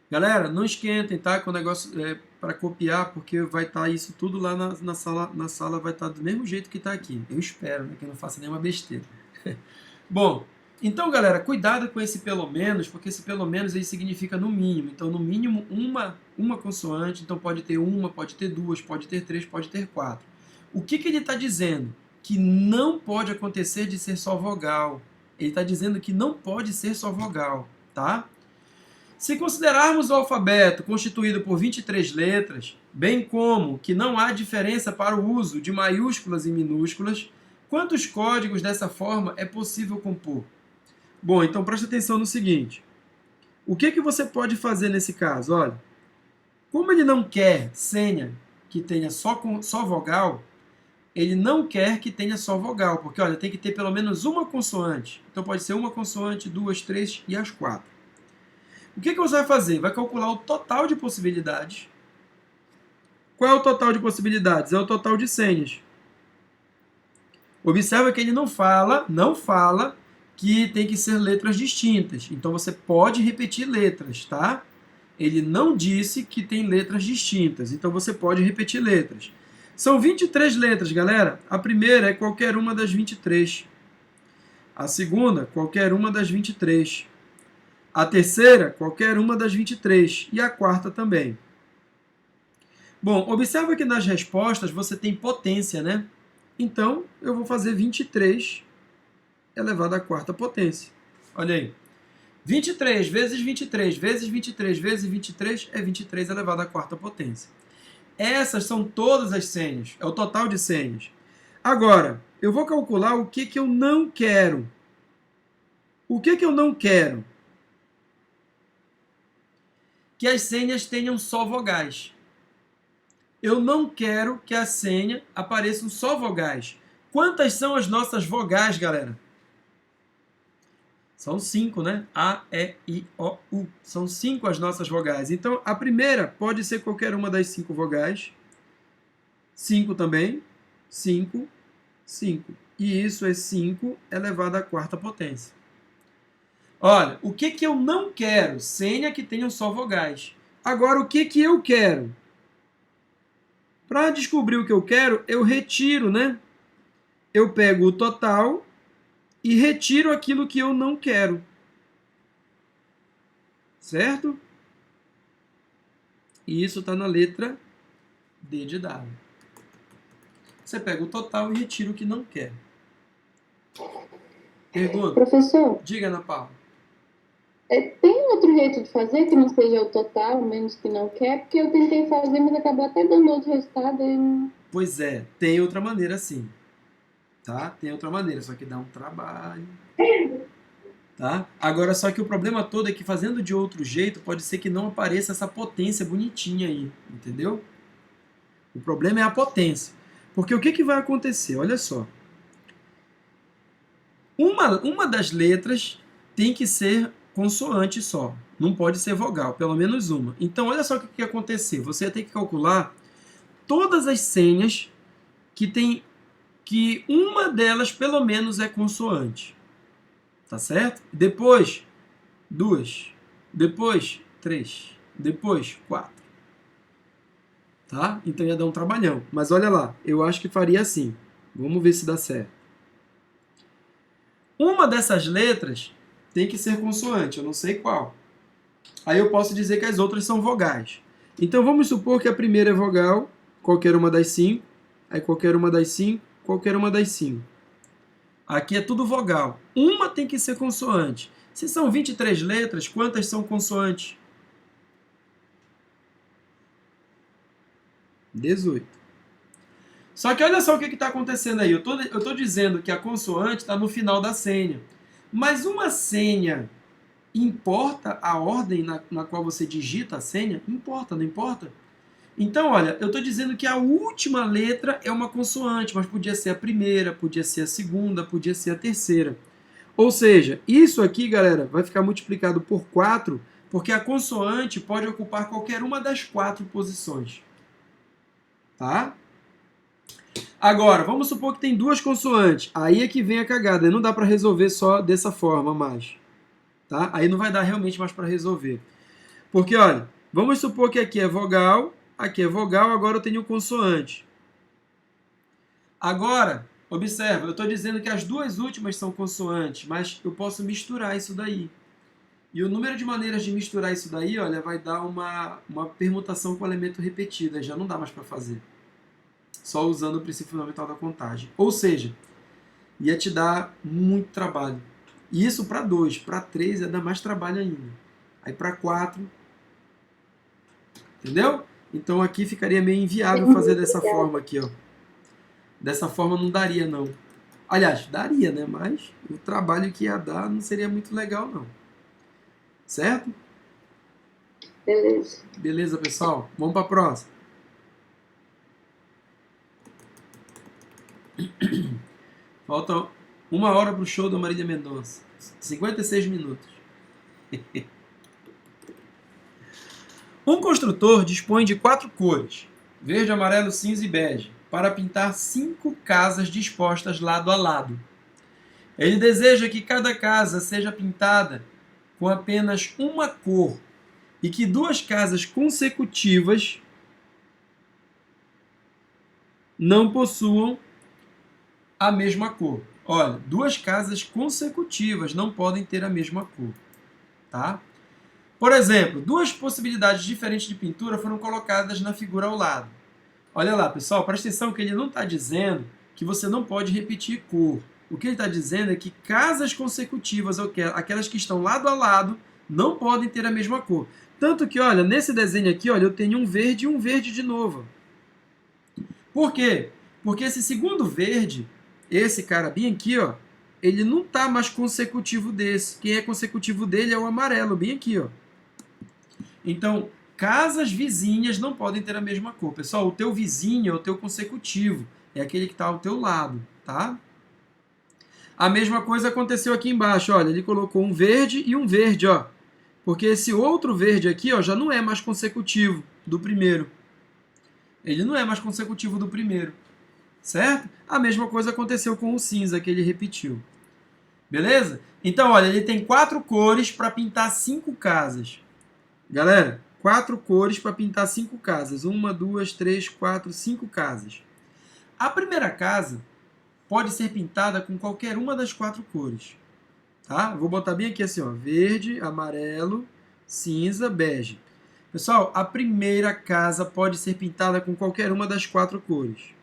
Galera, não esquentem, tá? Com o negócio é para copiar, porque vai estar isso tudo lá na sala. Na sala vai estar do mesmo jeito que está aqui. Eu espero, né? Que eu não faça nenhuma besteira. Bom, então, galera, cuidado com esse pelo menos, porque esse pelo menos aí significa no mínimo. Então, no mínimo, uma consoante. Então, pode ter uma, pode ter duas, pode ter três, pode ter quatro. O que ele está dizendo? Que não pode acontecer de ser só vogal. Ele está dizendo que não pode ser só vogal, tá? Se considerarmos o alfabeto constituído por 23 letras, bem como que não há diferença para o uso de maiúsculas e minúsculas, quantos códigos dessa forma é possível compor? Bom, então preste atenção no seguinte. O que você pode fazer nesse caso? Olha, como ele não quer senha que tenha só vogal, ele não quer que tenha só vogal, porque olha, tem que ter pelo menos uma consoante. Então pode ser uma consoante, duas, três e as quatro. O que você vai fazer? Vai calcular o total de possibilidades. Qual é o total de possibilidades? É o total de senhas. Observa que ele não fala que tem que ser letras distintas. Então você pode repetir letras, tá? Ele não disse que tem letras distintas. Então você pode repetir letras. São 23 letras, galera. A primeira é qualquer uma das 23. A segunda, qualquer uma das 23. A terceira, qualquer uma das 23. E a quarta também. Bom, observa que nas respostas você tem potência, né? Então, eu vou fazer 23 elevado à quarta potência. Olha aí. 23 vezes 23 vezes 23 vezes 23 é 23 elevado à quarta potência. Essas são todas as senhas. É o total de senhas. Agora, eu vou calcular o que eu não quero. O que eu não quero? Que as senhas tenham só vogais. Eu não quero que a senha apareçam só vogais. Quantas são as nossas vogais, galera? São 5, né? A, E, I, O, U. São 5 as nossas vogais. Então, a primeira pode ser qualquer uma das 5 vogais. 5 também. 5, 5. E isso é 5 elevado à quarta potência. Olha, o que eu não quero? Senha que tenham só vogais. Agora, o que eu quero? Para descobrir o que eu quero, eu retiro, né? Eu pego o total e retiro aquilo que eu não quero. Certo? E isso está na letra D de dado. Você pega o total e retira o que não quer. Pergunta? Professor, Diga, Ana Paula. tem outro jeito de fazer que não seja o total, menos que não quer? Porque eu tentei fazer, mas acabou até dando outro resultado. Pois é, tem outra maneira sim. Tá? Tem outra maneira, só que dá um trabalho. Tá? Agora, só que o problema todo é que fazendo de outro jeito, pode ser que não apareça essa potência bonitinha aí, entendeu? O problema é a potência. Porque o que vai acontecer? Olha só. Uma das letras tem que ser consoante só. Não pode ser vogal, pelo menos uma. Então, olha só o que ia acontecer. Você ia ter que calcular todas as senhas que uma delas pelo menos é consoante. Tá certo? Depois, 2. Depois, 3. Depois, 4. Tá? Então ia dar um trabalhão. Mas olha lá, eu acho que faria assim. Vamos ver se dá certo. Uma dessas letras tem que ser consoante, eu não sei qual. Aí eu posso dizer que as outras são vogais. Então vamos supor que a primeira é vogal, qualquer uma das 5. Aí qualquer uma das 5, qualquer uma das 5. Aqui é tudo vogal. Uma tem que ser consoante. Se são 23 letras, quantas são consoantes? 18. Só que olha só o que está acontecendo aí. Eu tô dizendo que a consoante está no final da senha. Mas uma senha importa a ordem na qual você digita a senha? Importa, não importa? Então, olha, eu estou dizendo que a última letra é uma consoante, mas podia ser a primeira, podia ser a segunda, podia ser a terceira. Ou seja, isso aqui, galera, vai ficar multiplicado por 4, porque a consoante pode ocupar qualquer uma das 4 posições. Tá? Agora, vamos supor que tem 2 consoantes. Aí é que vem a cagada. Não dá para resolver só dessa forma mais. Tá? Aí não vai dar realmente mais para resolver. Porque, olha, vamos supor que aqui é vogal, agora eu tenho consoante. Agora, observa, eu estou dizendo que as 2 últimas são consoantes, mas eu posso misturar isso daí. E o número de maneiras de misturar isso daí, olha, vai dar uma permutação com elemento repetido. Aí já não dá mais para fazer. Só usando o princípio fundamental da contagem. Ou seja, ia te dar muito trabalho. E isso para 2, para 3 ia dar mais trabalho ainda. Aí para 4, entendeu? Então aqui ficaria meio inviável fazer dessa forma aqui, ó. Dessa forma não daria, não. Aliás, daria, né? Mas o trabalho que ia dar não seria muito legal, não. Certo? Beleza. Beleza, pessoal? Vamos para a próxima. Falta 1 hora para o show da Marília Mendonça. 56 minutos. Um construtor dispõe de 4 cores, verde, amarelo, cinza e bege, para pintar 5 casas dispostas lado a lado. Ele deseja que cada casa seja pintada com apenas uma cor e que 2 casas consecutivas não possuam a mesma cor. Olha, 2 casas consecutivas não podem ter a mesma cor. Tá? Por exemplo, 2 possibilidades diferentes de pintura foram colocadas na figura ao lado. Olha lá, pessoal, presta atenção que ele não está dizendo que você não pode repetir cor. O que ele está dizendo é que casas consecutivas, aquelas que estão lado a lado, não podem ter a mesma cor. Tanto que, olha, nesse desenho aqui, olha, eu tenho um verde e um verde de novo. Por quê? Porque esse segundo verde, esse cara bem aqui, ó, ele não está mais consecutivo desse. Quem é consecutivo dele é o amarelo, bem aqui, ó. Então, casas vizinhas não podem ter a mesma cor. Pessoal, o teu vizinho é o teu consecutivo. É aquele que está ao teu lado, tá? A mesma coisa aconteceu aqui embaixo. Olha, ele colocou um verde e um verde, ó. Porque esse outro verde aqui, ó, já não é mais consecutivo do primeiro. Ele não é mais consecutivo do primeiro. Certo? A mesma coisa aconteceu com o cinza, que ele repetiu. Beleza? Então, olha, ele tem 4 cores para pintar 5 casas. Galera, 4 cores para pintar 5 casas. 1, 2, 3, 4, 5 casas. A primeira casa pode ser pintada com qualquer uma das 4 cores. Tá? Vou botar bem aqui assim, ó, verde, amarelo, cinza, bege. Pessoal, a primeira casa pode ser pintada com qualquer uma das 4 cores.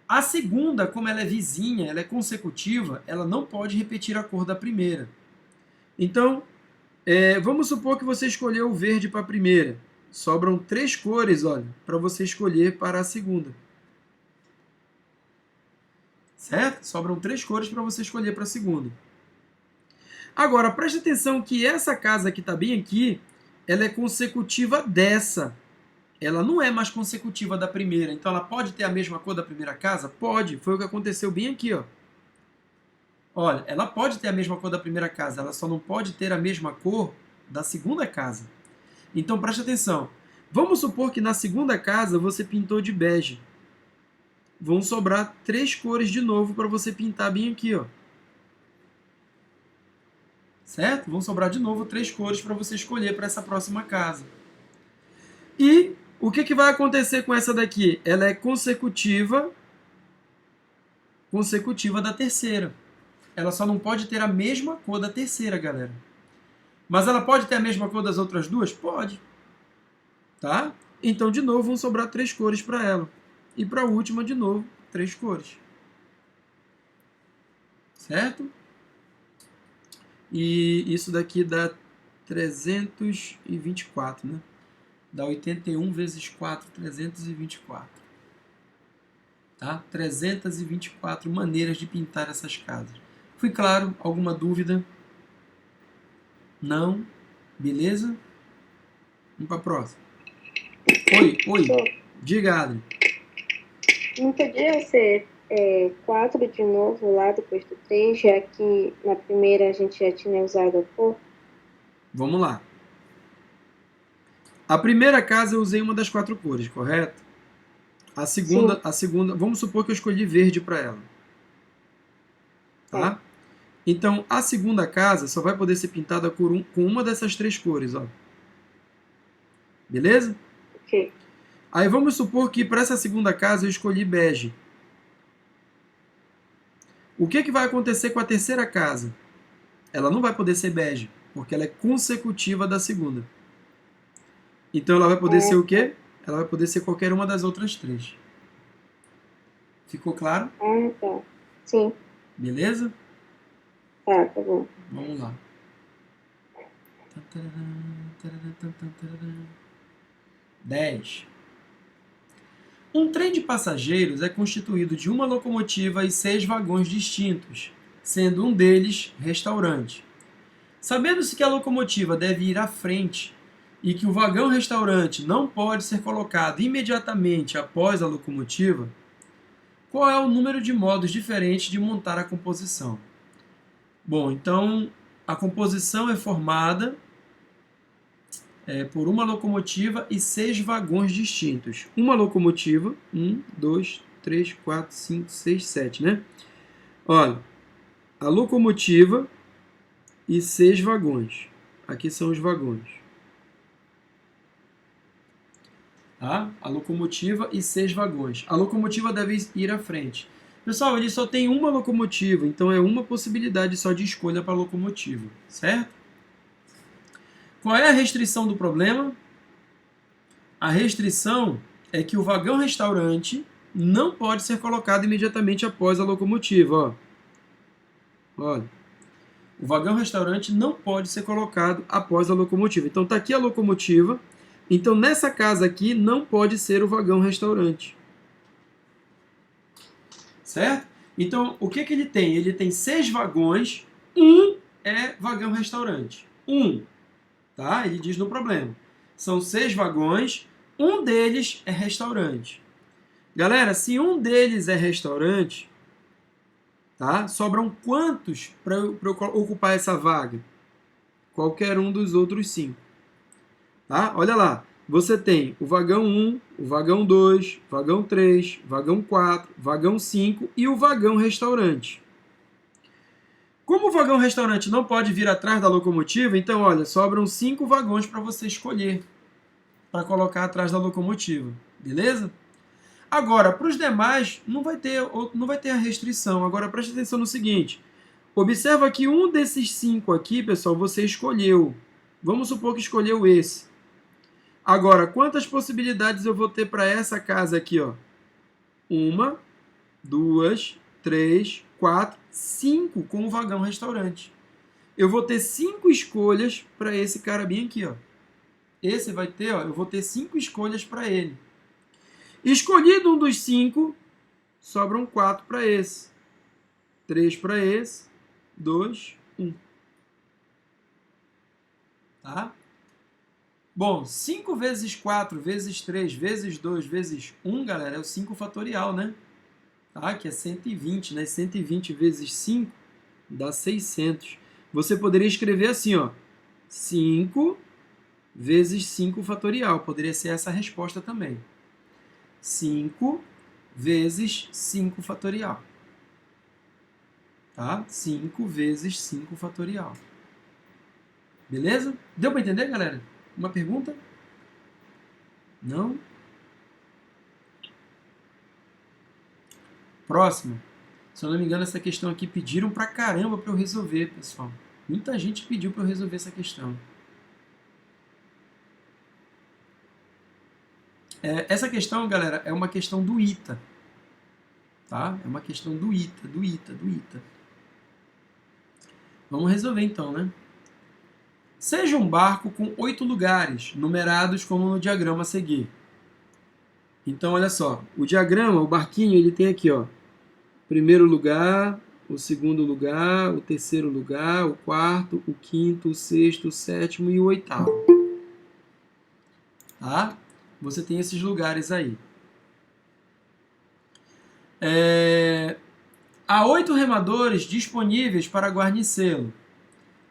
A segunda, como ela é vizinha, ela é consecutiva, ela não pode repetir a cor da primeira. Então, vamos supor que você escolheu o verde para a primeira. Sobram 3 cores, olha, para você escolher para a segunda. Certo? Sobram 3 cores para você escolher para a segunda. Agora, preste atenção que essa casa que está bem aqui, ela é consecutiva dessa. Ela não é mais consecutiva da primeira. Então, ela pode ter a mesma cor da primeira casa? Pode. Foi o que aconteceu bem aqui, ó. Olha, ela pode ter a mesma cor da primeira casa. Ela só não pode ter a mesma cor da segunda casa. Então, preste atenção. Vamos supor que na segunda casa você pintou de bege. Vão sobrar 3 cores de novo para você pintar bem aqui, ó. Certo? Vão sobrar de novo 3 cores para você escolher para essa próxima casa. E o que vai acontecer com essa daqui? Ela é consecutiva da terceira. Ela só não pode ter a mesma cor da terceira, galera. Mas ela pode ter a mesma cor das outras duas? Pode. Tá? Então, de novo, vão sobrar 3 cores para ela. E para a última, de novo, 3 cores. Certo? E isso daqui dá 324, né? Dá 81 vezes 4, 324. Tá? 324 maneiras de pintar essas casas. Fui claro? Alguma dúvida? Não? Beleza? Vamos para a próxima. Oi. Diga, Adri. Não podia ser 4 de novo lá depois do 3, já que na primeira a gente já tinha usado a cor? Vamos lá. A primeira casa eu usei uma das 4 cores, correto? A segunda, vamos supor que eu escolhi verde para ela. Tá? Então, a segunda casa só vai poder ser pintada com uma dessas 3 cores, ó. Beleza? Ok. Aí vamos supor que para essa segunda casa eu escolhi bege. O que vai acontecer com a terceira casa? Ela não vai poder ser bege, porque ela é consecutiva da segunda. Então ela vai poder ser o quê? Ela vai poder ser qualquer uma das outras 3. Ficou claro? Ah, tá. Sim. Beleza? Tá bom. Vamos lá. 10. Um trem de passageiros é constituído de uma locomotiva e 6 vagões distintos, sendo um deles restaurante. Sabendo-se que a locomotiva deve ir à frente e que o vagão-restaurante não pode ser colocado imediatamente após a locomotiva, qual é o número de modos diferentes de montar a composição? Bom, então a composição é formada por uma locomotiva e 6 vagões distintos. Uma locomotiva, 1, 2, 3, 4, 5, 6, 7, né? Olha, a locomotiva e 6 vagões. Aqui são os vagões. Tá? A locomotiva e 6 vagões. A locomotiva deve ir à frente. Pessoal, ele só tem uma locomotiva, então é uma possibilidade só de escolha para a locomotiva, certo? Qual é a restrição do problema? A restrição é que o vagão-restaurante não pode ser colocado imediatamente após a locomotiva. Ó. Olha, o vagão-restaurante não pode ser colocado após a locomotiva. Então está aqui a locomotiva. Então nessa casa aqui não pode ser o vagão-restaurante. Certo? Então o que ele tem? Ele tem 6 vagões, um é vagão-restaurante. Tá? Ele diz no problema. São 6 vagões, um deles é restaurante. Galera, se um deles é restaurante, tá? Sobram quantos para eu ocupar essa vaga? Qualquer um dos outros 5. Tá? Olha lá. Você tem o vagão 1, o vagão 2, vagão 3, vagão 4, vagão 5 e o vagão restaurante. Como o vagão restaurante não pode vir atrás da locomotiva, então, olha, sobram 5 vagões para você escolher para colocar atrás da locomotiva, beleza? Agora, para os demais, não vai ter a restrição. Agora, preste atenção no seguinte. Observa que um desses 5 aqui, pessoal, você escolheu. Vamos supor que escolheu esse. Agora, quantas possibilidades eu vou ter para essa casa aqui, ó? 1, 2, 3, 4, 5 com o vagão restaurante. Eu vou ter 5 escolhas para esse cara bem aqui, ó. Esse vai ter, ó, eu vou ter 5 escolhas para ele. Escolhido um dos 5, sobram 4 para esse. 3 para esse, 2, 1. Tá? Bom, 5 vezes 4 vezes 3 vezes 2 vezes 1, galera, é o 5 fatorial, né? Tá? Que é 120, né? 120 vezes 5 dá 600. Você poderia escrever assim, ó. 5 vezes 5 fatorial. Poderia ser essa a resposta também. 5 vezes 5 fatorial. Tá? 5 vezes 5 fatorial. Beleza? Deu para entender, galera? Uma pergunta? Não? Próxima. Se eu não me engano, essa questão aqui pediram pra caramba para eu resolver, pessoal. Muita gente pediu para eu resolver essa questão. Essa questão, galera, é uma questão do ITA. Tá? É uma questão do ITA, do ITA, do ITA. Vamos resolver então, né? Seja um barco com 8 lugares, numerados como no diagrama a seguir. Então, olha só. O diagrama, o barquinho, ele tem aqui, ó. Primeiro lugar, o segundo lugar, o terceiro lugar, o quarto, o quinto, o sexto, o sétimo e o oitavo. Tá? Você tem esses lugares aí. Há 8 remadores disponíveis para guarnecê-lo,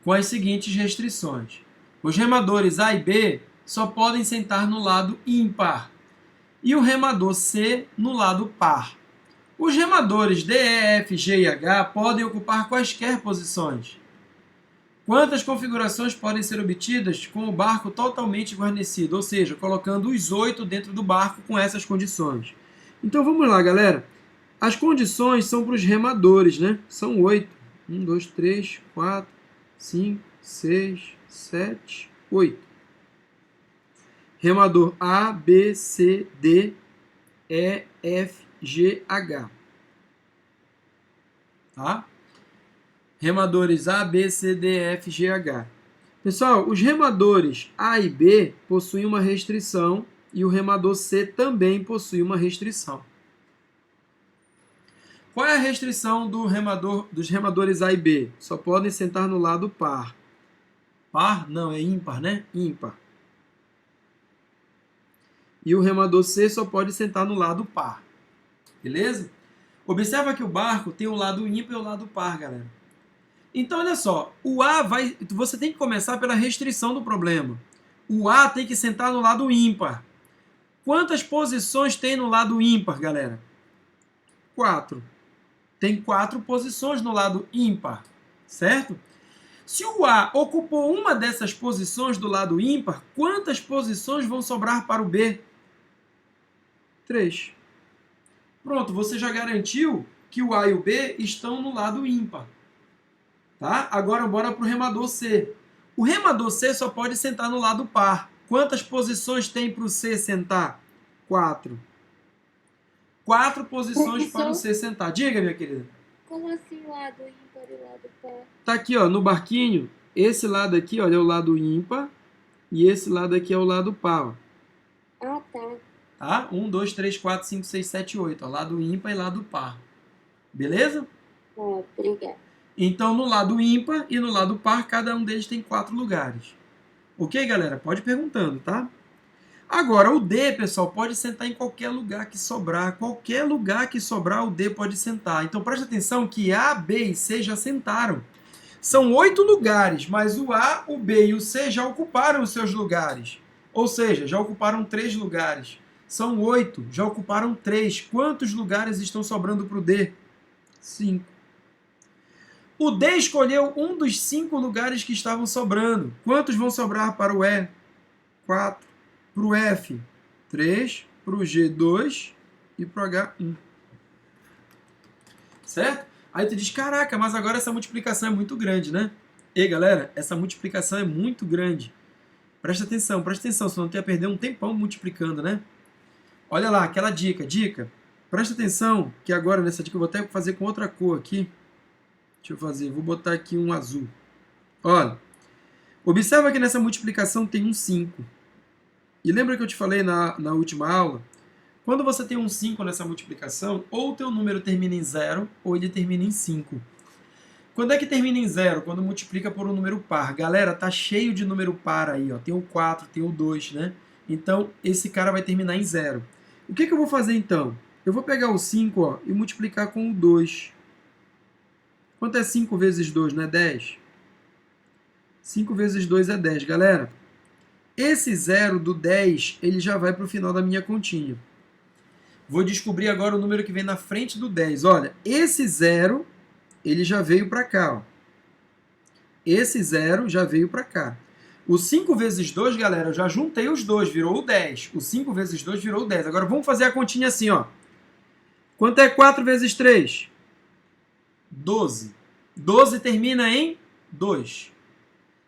com as seguintes restrições. Os remadores A e B só podem sentar no lado ímpar e o remador C no lado par. Os remadores D, E, F, G e H podem ocupar quaisquer posições. Quantas configurações podem ser obtidas com o barco totalmente guarnecido? Ou seja, colocando os 8 dentro do barco com essas condições. Então vamos lá, galera. As condições são para os remadores, né? São 8. 1, 2, 3, 4, 5, 6, 7, 8. Remador A, B, C, D, E, F, G, H. Tá? Remadores A, B, C, D, F, G, H. Pessoal, os remadores A e B possuem uma restrição e o remador C também possui uma restrição. Qual é a restrição dos remadores A e B? Só podem sentar no lado par. Par? Não, é ímpar, né? Ímpar. E o remador C só pode sentar no lado par. Beleza? Observa que o barco tem o lado ímpar e o lado par, galera. Então, olha só. O A você tem que começar pela restrição do problema. O A tem que sentar no lado ímpar. Quantas posições tem no lado ímpar, galera? 4. Tem 4 posições no lado ímpar, certo? Se o A ocupou uma dessas posições do lado ímpar, quantas posições vão sobrar para o B? 3. Pronto, você já garantiu que o A e o B estão no lado ímpar. Tá? Agora bora para o remador C. O remador C só pode sentar no lado par. Quantas posições tem para o C sentar? 4. 4 posições para o C sentar. Diga, minha querida. Como assim lado ímpar e lado par? Tá aqui, ó, no barquinho. Esse lado aqui, olha, é o lado ímpar. E esse lado aqui é o lado par. Ó. Ah, tá. Tá? 1, 2, 3, 4, 5, 6, 7, 8. Ó, lado ímpar e lado par. Beleza? Ah, obrigada. Então, no lado ímpar e no lado par, cada um deles tem 4 lugares. Ok, galera? Pode ir perguntando, tá? Agora, o D, pessoal, pode sentar em qualquer lugar que sobrar. Qualquer lugar que sobrar, o D pode sentar. Então, preste atenção que A, B e C já sentaram. São 8 lugares, mas o A, o B e o C já ocuparam os seus lugares. Ou seja, já ocuparam 3 lugares. São 8, já ocuparam 3. Quantos lugares estão sobrando para o D? 5. O D escolheu um dos 5 lugares que estavam sobrando. Quantos vão sobrar para o E? 4. Para o F, 3. Para o G, 2. E para o H, 1. Certo? Aí tu diz, caraca, mas agora essa multiplicação é muito grande, né? E galera, essa multiplicação é muito grande. Presta atenção, senão tu ia perder um tempão multiplicando, né? Olha lá, aquela dica. Presta atenção que agora nessa dica eu vou até fazer com outra cor aqui. Deixa eu fazer, vou botar aqui um azul. Olha, observa que nessa multiplicação tem um 5. E lembra que eu te falei na última aula? Quando você tem um 5 nessa multiplicação, ou o teu número termina em 0, ou ele termina em 5. Quando é que termina em 0? Quando multiplica por um número par. Galera, tá cheio de número par aí, ó. Tem o 4, tem o 2, né? Então, esse cara vai terminar em 0. O que eu vou fazer então? Eu vou pegar o 5, ó, e multiplicar com o 2. Quanto é 5 vezes 2, não é 10? 5 vezes 2 é 10, galera. Esse 0 do 10, ele já vai para o final da minha continha. Vou descobrir agora o número que vem na frente do 10. Olha, esse 0, ele já veio para cá. Ó. Esse 0 já veio para cá. O 5 vezes 2, galera, eu já juntei os dois, virou o 10. O 5 vezes 2 virou o 10. Agora vamos fazer a continha assim, ó. Quanto é 4 vezes 3? 12. 12 termina em 2.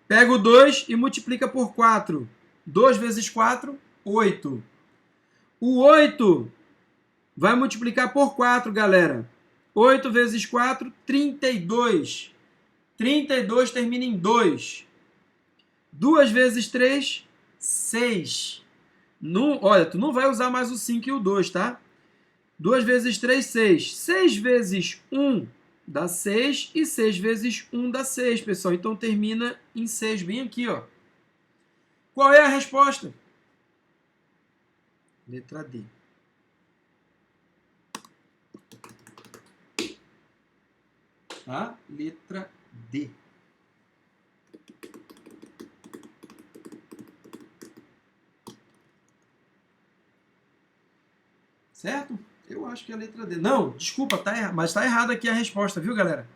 Pega o 2 e multiplica por 4. 2 vezes 4, 8. O 8 vai multiplicar por 4, galera. 8 vezes 4, 32. 32 termina em 2. 2 vezes 3, 6. Olha, tu não vai usar mais o 5 e o 2, tá? 2 vezes 3, 6. 6 vezes 1 dá 6 e 6 vezes 1 dá 6, pessoal. Então termina em 6, bem aqui, ó. Qual é a resposta? Letra D. Tá? Letra D. Certo? Eu acho que é a letra D. Não, desculpa, mas tá errada aqui a resposta, viu, galera?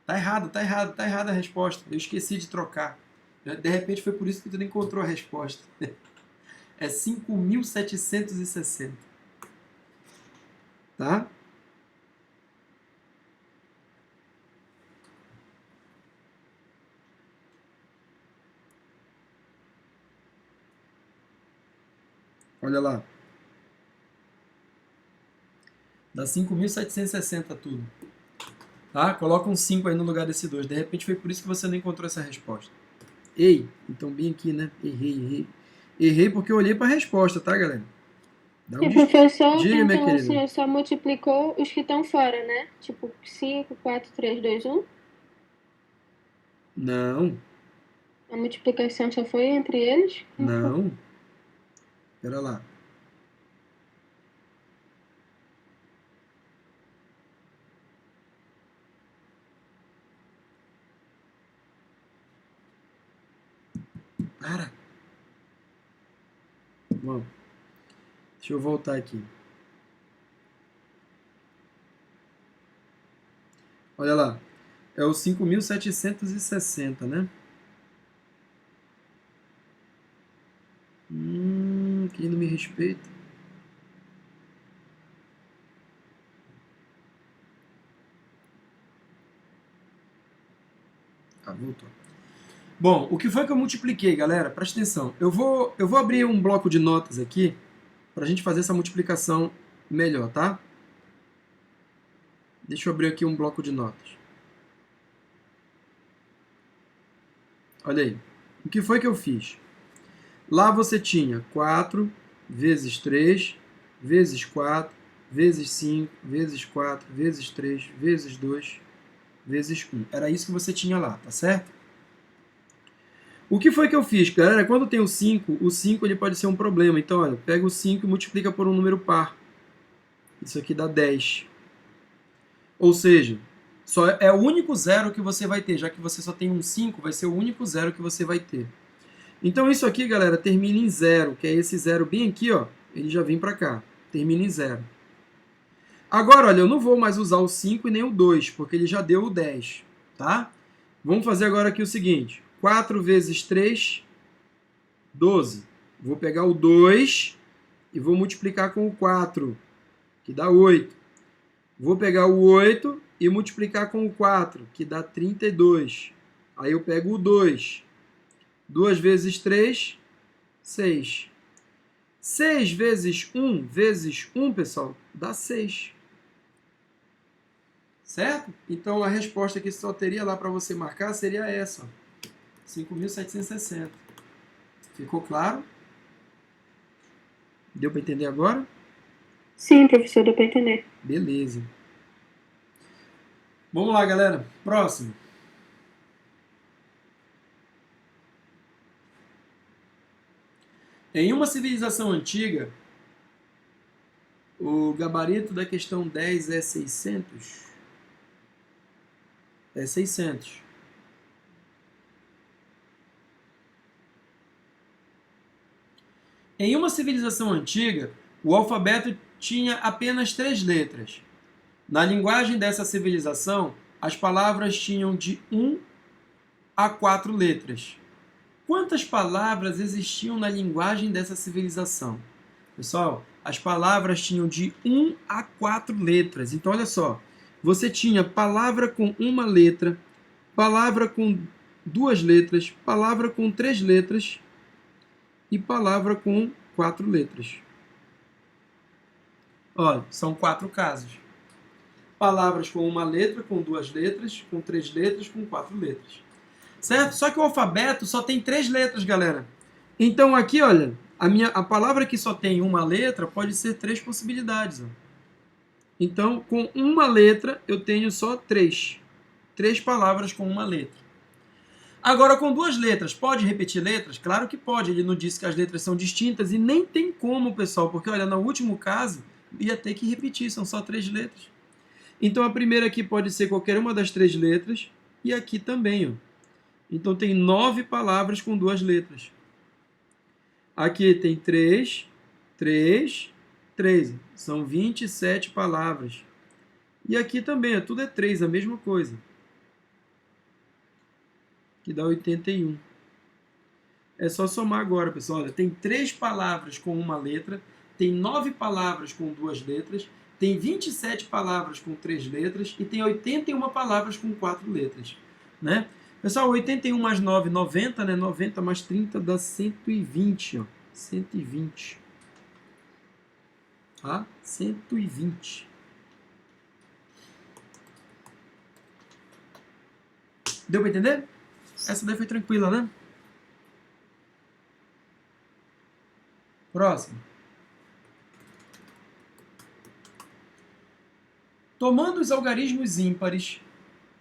Tá errada a resposta. Eu esqueci de trocar. De repente foi por isso que tu não encontrou a resposta. É 5.760. Tá? Olha lá. Dá 5.760 tudo. Tá? Coloca um 5 aí no lugar desse 2. De repente foi por isso que você não encontrou essa resposta. Ei, então bem aqui, né? Errei. Errei porque eu olhei para a resposta, tá, galera? E professor, Diga, minha então o querida. senhor só multiplicou os que estão fora, né? Tipo 5, 4, 3, 2, 1? Não, A multiplicação só foi entre eles? não. Pera lá. Para. Bom, deixa eu voltar aqui. Olha lá. É o 5.760, né? Quem não me respeita? Ah, voltou. Bom, o que foi que eu multipliquei, galera? Presta atenção. Eu vou abrir um bloco de notas aqui para a gente fazer essa multiplicação melhor, tá? Deixa eu abrir aqui um bloco de notas. Olha aí. O que foi que eu fiz? Lá você tinha 4 vezes 3, vezes 4, vezes 5, vezes 4, vezes 3, vezes 2, vezes 1. Era isso que você tinha lá, tá certo? O que foi que eu fiz, galera? Quando tem o 5 ele pode ser um problema. Então, olha, pega o 5 e multiplica por um número par. Isso aqui dá 10. Ou seja, só é o único zero que você vai ter. Já que você só tem um 5, vai ser o único zero que você vai ter. Então isso aqui, galera, termina em 0, que é esse 0 bem aqui, ó. Ele já vem para cá. Termina em 0. Agora, olha, eu não vou mais usar o 5 e nem o 2, porque ele já deu o 10, tá? Vamos fazer agora aqui o seguinte. 4 vezes 3, 12. Vou pegar o 2 e vou multiplicar com o 4, que dá 8. Vou pegar o 8 e multiplicar com o 4, que dá 32. Aí eu pego o 2. 2 vezes 3, 6. 6 vezes 1, pessoal, dá 6. Certo? Então a resposta que só teria lá para você marcar seria essa. 5.760. Ficou claro? Deu para entender agora? Sim, professor, deu para entender. Beleza. Vamos lá, galera. Próximo. Em uma civilização antiga, o gabarito da questão 10 é 600. É 600. Em uma civilização antiga, o alfabeto tinha apenas 3 letras. Na linguagem dessa civilização, as palavras tinham de 1 a 4 letras. Quantas palavras existiam na linguagem dessa civilização? Pessoal, as palavras tinham de 1 a 4 letras. Então, olha só. Você tinha palavra com uma letra, palavra com 2 letras, palavra com 3 letras e palavra com 4 letras. Olha, são 4 casos. Palavras com uma letra, com 2 letras, com 3 letras, com 4 letras. Certo? Só que o alfabeto só tem 3 letras, galera. Então aqui, olha, a palavra que só tem uma letra pode ser 3 possibilidades. Ó. Então, com uma letra, eu tenho só 3. 3 palavras com uma letra. Agora, com 2 letras, pode repetir letras? Claro que pode. Ele não disse que as letras são distintas e nem tem como, pessoal, porque, olha, no último caso, ia ter que repetir, são só 3 letras. Então, a primeira aqui pode ser qualquer uma das 3 letras e aqui também, ó. Então, tem 9 palavras com 2 letras. Aqui tem 3, 3, 3. São 27 palavras. E aqui também, ó, tudo é 3, a mesma coisa. Que dá 81. É só somar agora, pessoal. Olha, tem 3 palavras com uma letra, tem 9 palavras com 2 letras, tem 27 palavras com 3 letras e tem 81 palavras com 4 letras. Né? Pessoal, 81 mais 9, 90, né? 90 mais 30 dá 120, ó. 120. Tá? 120. Deu para entender? Essa daí foi tranquila, né? Próximo. Tomando os algarismos ímpares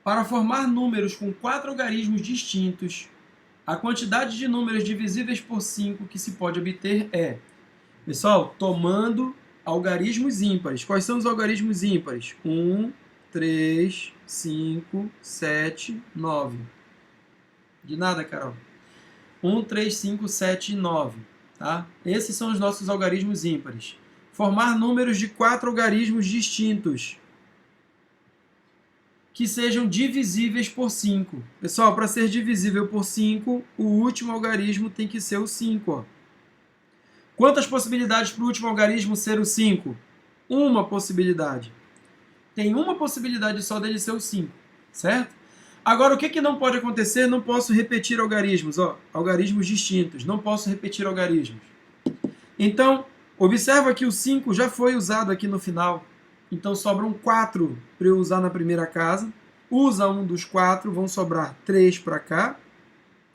para formar números com 4 algarismos distintos, a quantidade de números divisíveis por 5 que se pode obter é... Pessoal, tomando algarismos ímpares. Quais são os algarismos ímpares? 1, 3, 5, 7, 9. De nada, Carol. 1, 3, 5, 7 e 9. Tá? Esses são os nossos algarismos ímpares. Formar números de 4 algarismos distintos que sejam divisíveis por 5. Pessoal, para ser divisível por 5, o último algarismo tem que ser o 5. Ó. Quantas possibilidades para o último algarismo ser o 5? Uma possibilidade. Tem uma possibilidade só dele ser o 5, certo? Agora, o que não pode acontecer? Não posso repetir algarismos, ó, algarismos distintos. Não posso repetir algarismos. Então, observa que o 5 já foi usado aqui no final. Então, sobram 4 para eu usar na primeira casa. Usa um dos 4, vão sobrar 3 para cá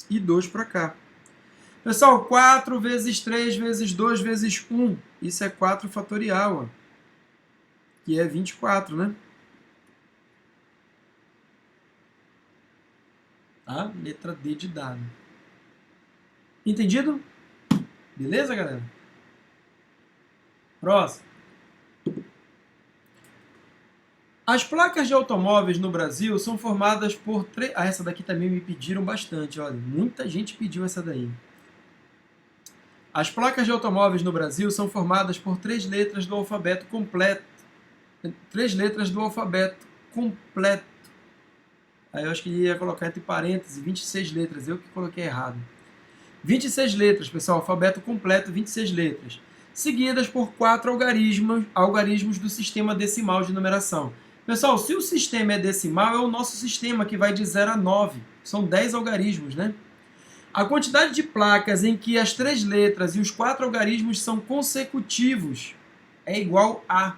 e 2 para cá. Pessoal, 4 vezes 3 vezes 2 vezes 1. Isso é 4 fatorial, ó, que é 24, né? Tá? Letra D de dado. Entendido? Beleza, galera? Próximo. As placas de automóveis no Brasil são formadas por... essa daqui também me pediram bastante. Olha, muita gente pediu essa daí. As placas de automóveis no Brasil são formadas por 3 letras do alfabeto completo. 3 letras do alfabeto completo. Aí eu acho que ia colocar entre parênteses 26 letras. Eu que coloquei errado. 26 letras, pessoal. Alfabeto completo, 26 letras. Seguidas por 4 algarismos do sistema decimal de numeração. Pessoal, se o sistema é decimal, é o nosso sistema que vai de 0 a 9. São 10 algarismos, né? A quantidade de placas em que as 3 letras e os 4 algarismos são consecutivos é igual a...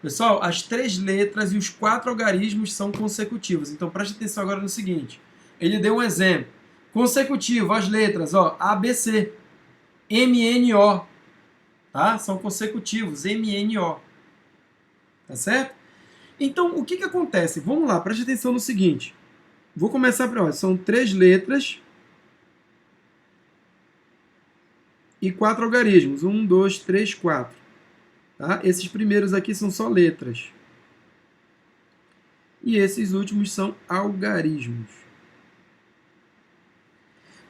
Pessoal, as 3 letras e os 4 algarismos são consecutivos. Então, preste atenção agora no seguinte. Ele deu um exemplo. Consecutivo, as letras, ó, A, B, C, M, N, O. Tá? São consecutivos, M, N, O. Tá certo? Então, o que acontece? Vamos lá, preste atenção no seguinte. Vou começar por... São 3 letras e 4 algarismos. 1, 2, 3, 4. Tá? Esses primeiros aqui são só letras. E esses últimos são algarismos.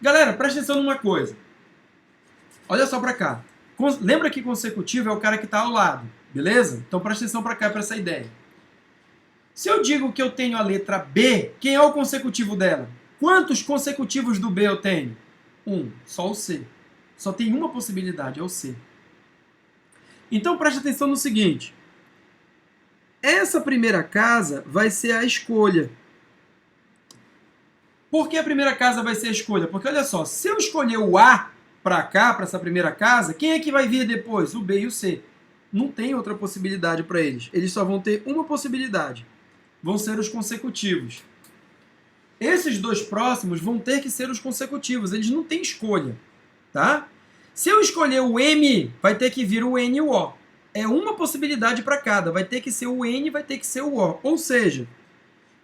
Galera, presta atenção numa coisa. Olha só para cá. Lembra que consecutivo é o cara que está ao lado, beleza? Então presta atenção para cá, para essa ideia. Se eu digo que eu tenho a letra B, quem é o consecutivo dela? Quantos consecutivos do B eu tenho? Só o C. Só tem uma possibilidade, é o C. Então presta atenção no seguinte. Essa primeira casa vai ser a escolha. Por que a primeira casa vai ser a escolha? Porque olha só, se eu escolher o A para cá, para essa primeira casa, quem é que vai vir depois? O B e o C. Não tem outra possibilidade para eles. Eles só vão ter uma possibilidade. Vão ser os consecutivos. Esses dois próximos vão ter que ser os consecutivos. Eles não têm escolha. Tá? Se eu escolher o M, vai ter que vir o N e o O. É uma possibilidade para cada. Vai ter que ser o N, vai ter que ser o O. Ou seja,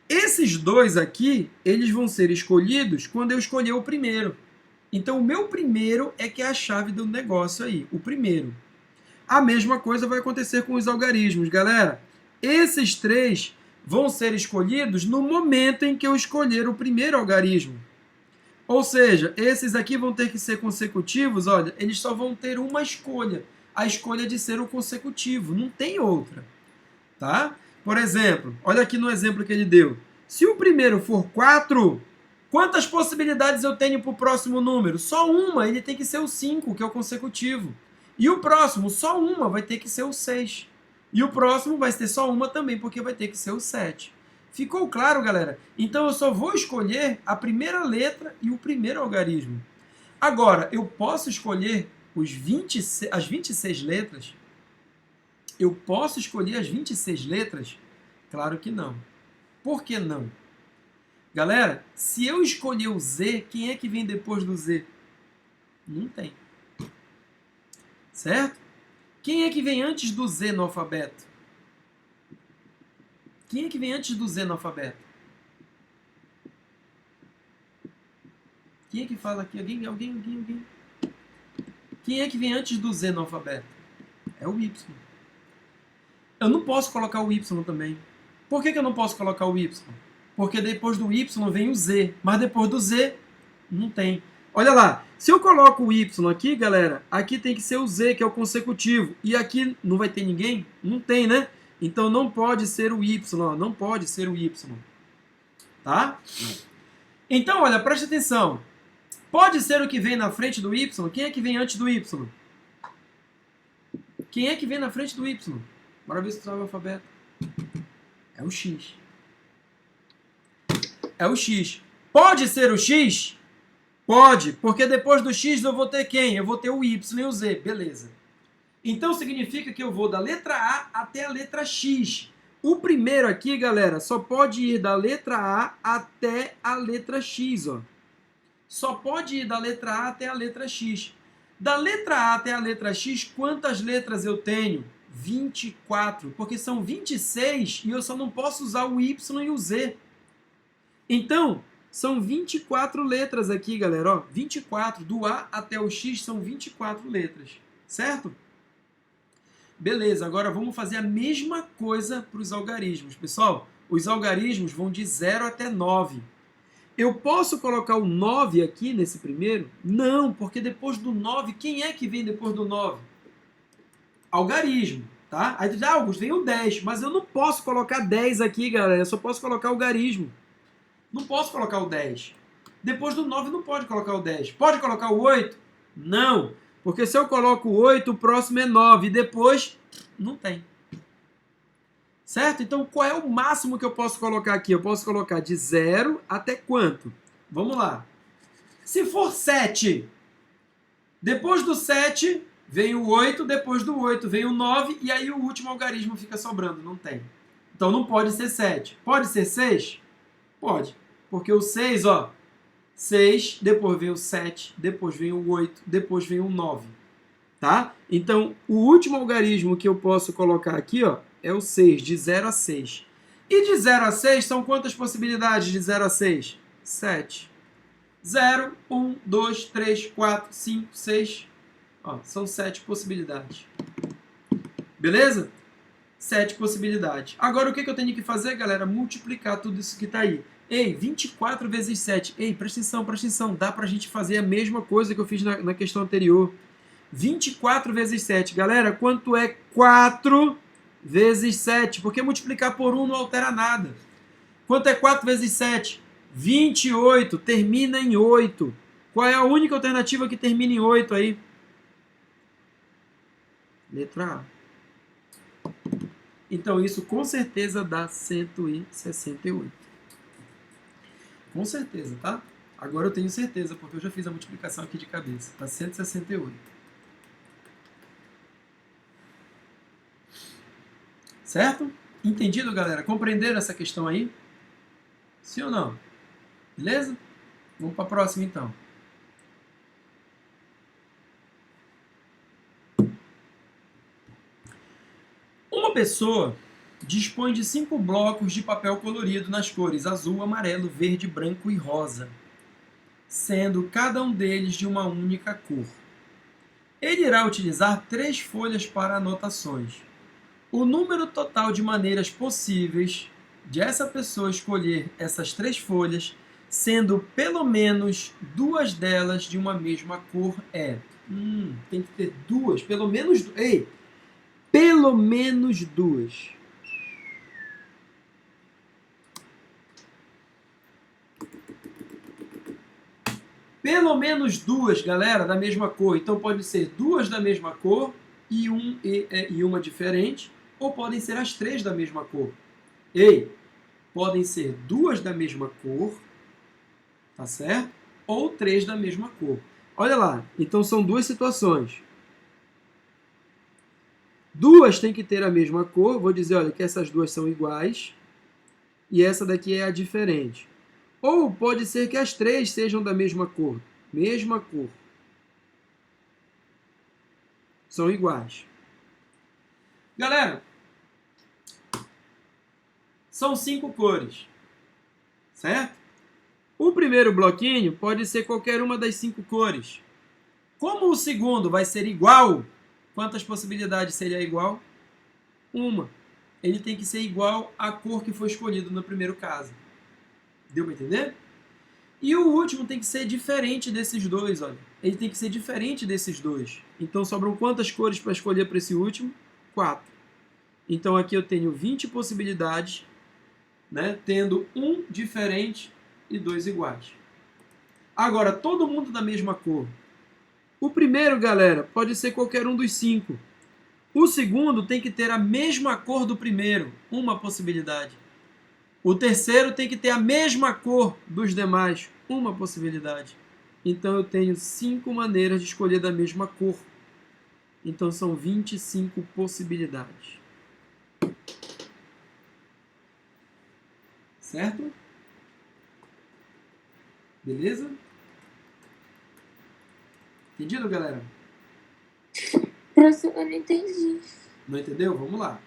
esses dois aqui, eles vão ser escolhidos quando eu escolher o primeiro. Então, o meu primeiro é que é a chave do negócio aí. O primeiro. A mesma coisa vai acontecer com os algarismos, galera. Esses três vão ser escolhidos no momento em que eu escolher o primeiro algarismo. Ou seja, esses aqui vão ter que ser consecutivos, olha, eles só vão ter uma escolha. A escolha de ser o consecutivo, não tem outra. Tá? Por exemplo, olha aqui no exemplo que ele deu. Se o primeiro for 4, quantas possibilidades eu tenho para o próximo número? Só uma, ele tem que ser o 5, que é o consecutivo. E o próximo, só uma, vai ter que ser o 6. E o próximo vai ter só uma também, porque vai ter que ser o 7. Ficou claro, galera? Então eu só vou escolher a primeira letra e o primeiro algarismo. Agora, eu posso escolher as 26 letras? Eu posso escolher as 26 letras? Claro que não. Por que não? Galera, se eu escolher o Z, quem é que vem depois do Z? Não tem. Certo? Quem é que vem antes do Z no alfabeto? Quem é que vem antes do Z no alfabeto? Quem é que fala aqui? Alguém? Quem é que vem antes do Z no alfabeto? É o Y. Eu não posso colocar o Y também. Por que eu não posso colocar o Y? Porque depois do Y vem o Z. Mas depois do Z, não tem. Olha lá. Se eu coloco o Y aqui, galera, aqui tem que ser o Z, que é o consecutivo. E aqui não vai ter ninguém? Não tem, né? Então não pode ser o Y. Não pode ser o Y. Tá? Então, olha, preste atenção. Pode ser o que vem na frente do Y? Quem é que vem antes do Y? Quem é que vem na frente do Y? Bora ver se tu sabe o alfabeto. É o X. É o X. Pode ser o X? Pode, porque depois do X eu vou ter quem? Eu vou ter o Y e o Z. Beleza. Então significa que eu vou da letra A até a letra X. O primeiro aqui, galera, só pode ir da letra A até a letra X, ó. Só pode ir da letra A até a letra X. Da letra A até a letra X, quantas letras eu tenho? 24, porque são 26 e eu só não posso usar o Y e o Z. Então, são 24 letras aqui, galera. Ó, 24, do A até o X são 24 letras, certo? Beleza, agora vamos fazer a mesma coisa para os algarismos. Pessoal, os algarismos vão de 0 até 9. Eu posso colocar o 9 aqui nesse primeiro? Não, porque depois do 9, quem é que vem depois do 9? Algarismo, tá? Aí tu diz, Augusto, vem o 10, mas eu não posso colocar 10 aqui, galera, eu só posso colocar algarismo. Não posso colocar o 10. Depois do 9 não pode colocar o 10. Pode colocar o 8? Não, porque se eu coloco o 8, o próximo é 9, e depois não tem. Certo? Então, qual é o máximo que eu posso colocar aqui? Eu posso colocar de 0 até quanto? Vamos lá. Se for 7, depois do 7 vem o 8, depois do 8 vem o 9, e aí o último algarismo fica sobrando. Não tem. Então, não pode ser 7. Pode ser 6? Pode. Porque o 6, ó, 6, depois vem o 7, depois vem o 8, depois vem o 9. Tá? Então, o último algarismo que eu posso colocar aqui, ó, é o 6, de 0 a 6. E de 0 a 6, são quantas possibilidades de 0 a 6? 7. 0, 1, 2, 3, 4, 5, 6. Ó, são 7 possibilidades. Beleza? 7 possibilidades. Agora, o que eu tenho que fazer, galera? Multiplicar tudo isso que está aí. Ei, 24 vezes 7. Ei, presta atenção. Dá para a gente fazer a mesma coisa que eu fiz na questão anterior. 24 vezes 7. Galera, quanto é 4 vezes 7? Porque multiplicar por 1 não altera nada. Quanto é 4 vezes 7? 28. Termina em 8. Qual é a única alternativa que termina em 8 aí? Letra A. Então, isso com certeza dá 168. Com certeza, tá? Agora eu tenho certeza, porque eu já fiz a multiplicação aqui de cabeça. Dá 168. Certo? Entendido, galera? Compreenderam essa questão aí? Sim ou não? Beleza? Vamos para a próxima, então. Uma pessoa dispõe de 5 blocos de papel colorido nas cores azul, amarelo, verde, branco e rosa, sendo cada um deles de uma única cor. Ele irá utilizar 3 folhas para anotações. O número total de maneiras possíveis de essa pessoa escolher essas 3 folhas, sendo pelo menos 2 delas de uma mesma cor, é... tem que ter 2, pelo menos... Ei! Pelo menos 2. Pelo menos 2, galera, da mesma cor. Então, pode ser 2 da mesma cor e uma diferente, ou podem ser as 3 da mesma cor. Ei, podem ser 2 da mesma cor, tá certo? Ou 3 da mesma cor. Olha lá, então são 2 situações. 2 tem que ter a mesma cor. Vou dizer, olha, que essas 2 são iguais e essa daqui é a diferente. Ou pode ser que as 3 sejam da mesma cor. Mesma cor. São iguais. Galera, são 5 cores. Certo? O primeiro bloquinho pode ser qualquer uma das 5 cores. Como o segundo vai ser igual, quantas possibilidades seria igual? Uma. Ele tem que ser igual à cor que foi escolhida no primeiro caso. Deu para entender? E o último tem que ser diferente desses dois, olha. Ele tem que ser diferente desses dois. Então, sobram quantas cores para escolher para esse último? 4. Então, aqui eu tenho 20 possibilidades, né? Tendo um diferente e 2 iguais. Agora, todo mundo da mesma cor. O primeiro, galera, pode ser qualquer um dos 5. O segundo tem que ter a mesma cor do primeiro, uma possibilidade. O terceiro tem que ter a mesma cor dos demais, uma possibilidade. Então eu tenho 5 maneiras de escolher da mesma cor. Então são 25 possibilidades. Certo? Beleza? Entendido, galera? Professor, eu não entendi. Não entendeu? Vamos lá.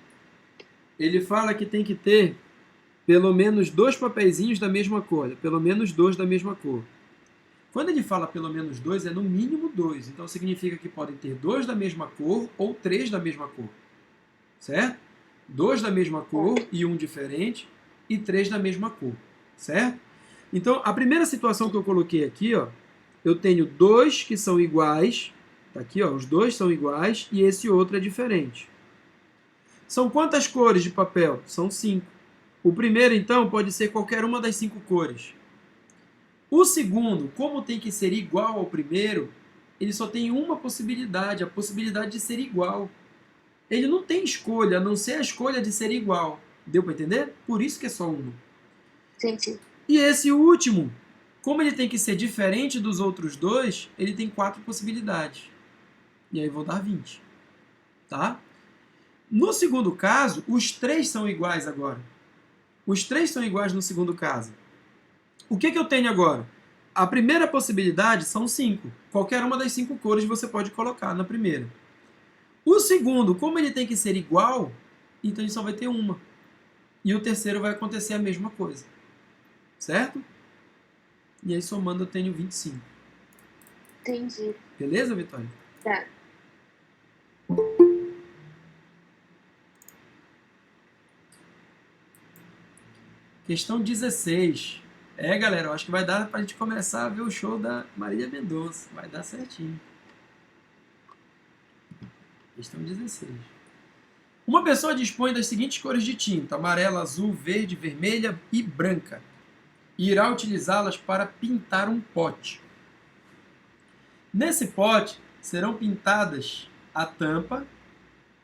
Ele fala que tem que ter pelo menos 2 papeizinhos da mesma cor. Pelo menos 2 da mesma cor. Quando ele fala pelo menos 2, é no mínimo 2. Então significa que podem ter 2 da mesma cor ou 3 da mesma cor. Certo? 2 da mesma cor e um diferente. E 3 da mesma cor. Certo? Então, a primeira situação que eu coloquei aqui, ó, eu tenho 2 que são iguais. Tá aqui, ó, os 2 são iguais e esse outro é diferente. São quantas cores de papel? São 5. O primeiro, então, pode ser qualquer uma das 5 cores. O segundo, como tem que ser igual ao primeiro, ele só tem uma possibilidade, a possibilidade de ser igual. Ele não tem escolha, a não ser a escolha de ser igual. Deu para entender? Por isso que é só uma. Sim. E esse último, como ele tem que ser diferente dos outros 2, ele tem 4 possibilidades. E aí eu vou dar 20. Tá? No segundo caso, os 3 são iguais agora. Os 3 são iguais no segundo caso. O que eu tenho agora? A primeira possibilidade são 5. Qualquer uma das 5 cores você pode colocar na primeira. O segundo, como ele tem que ser igual, então ele só vai ter uma. E o terceiro vai acontecer a mesma coisa. Certo? E aí somando eu tenho 25. Entendi. Beleza, Vitória? Tá. Questão 16. Galera, eu acho que vai dar pra gente começar a ver o show da Marília Mendonça. Vai dar certinho. Questão 16. Uma pessoa dispõe das seguintes cores de tinta: amarela, azul, verde, vermelha e branca. E irá utilizá-las para pintar um pote. Nesse pote serão pintadas a tampa,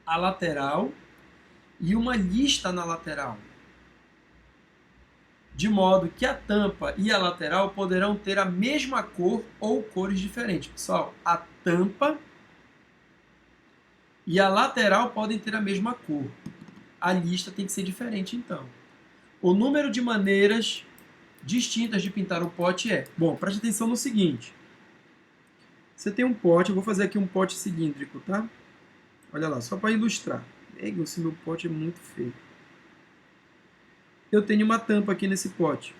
a lateral e uma lista na lateral. De modo que a tampa e a lateral poderão ter a mesma cor ou cores diferentes. Pessoal, a tampa e a lateral podem ter a mesma cor. A lista tem que ser diferente, então. O número de maneiras distintas de pintar o pote é... Bom, preste atenção no seguinte. Você tem um pote, eu vou fazer aqui um pote cilíndrico, tá? Olha lá, só para ilustrar. Esse meu pote é muito feio. Eu tenho uma tampa aqui nesse pote.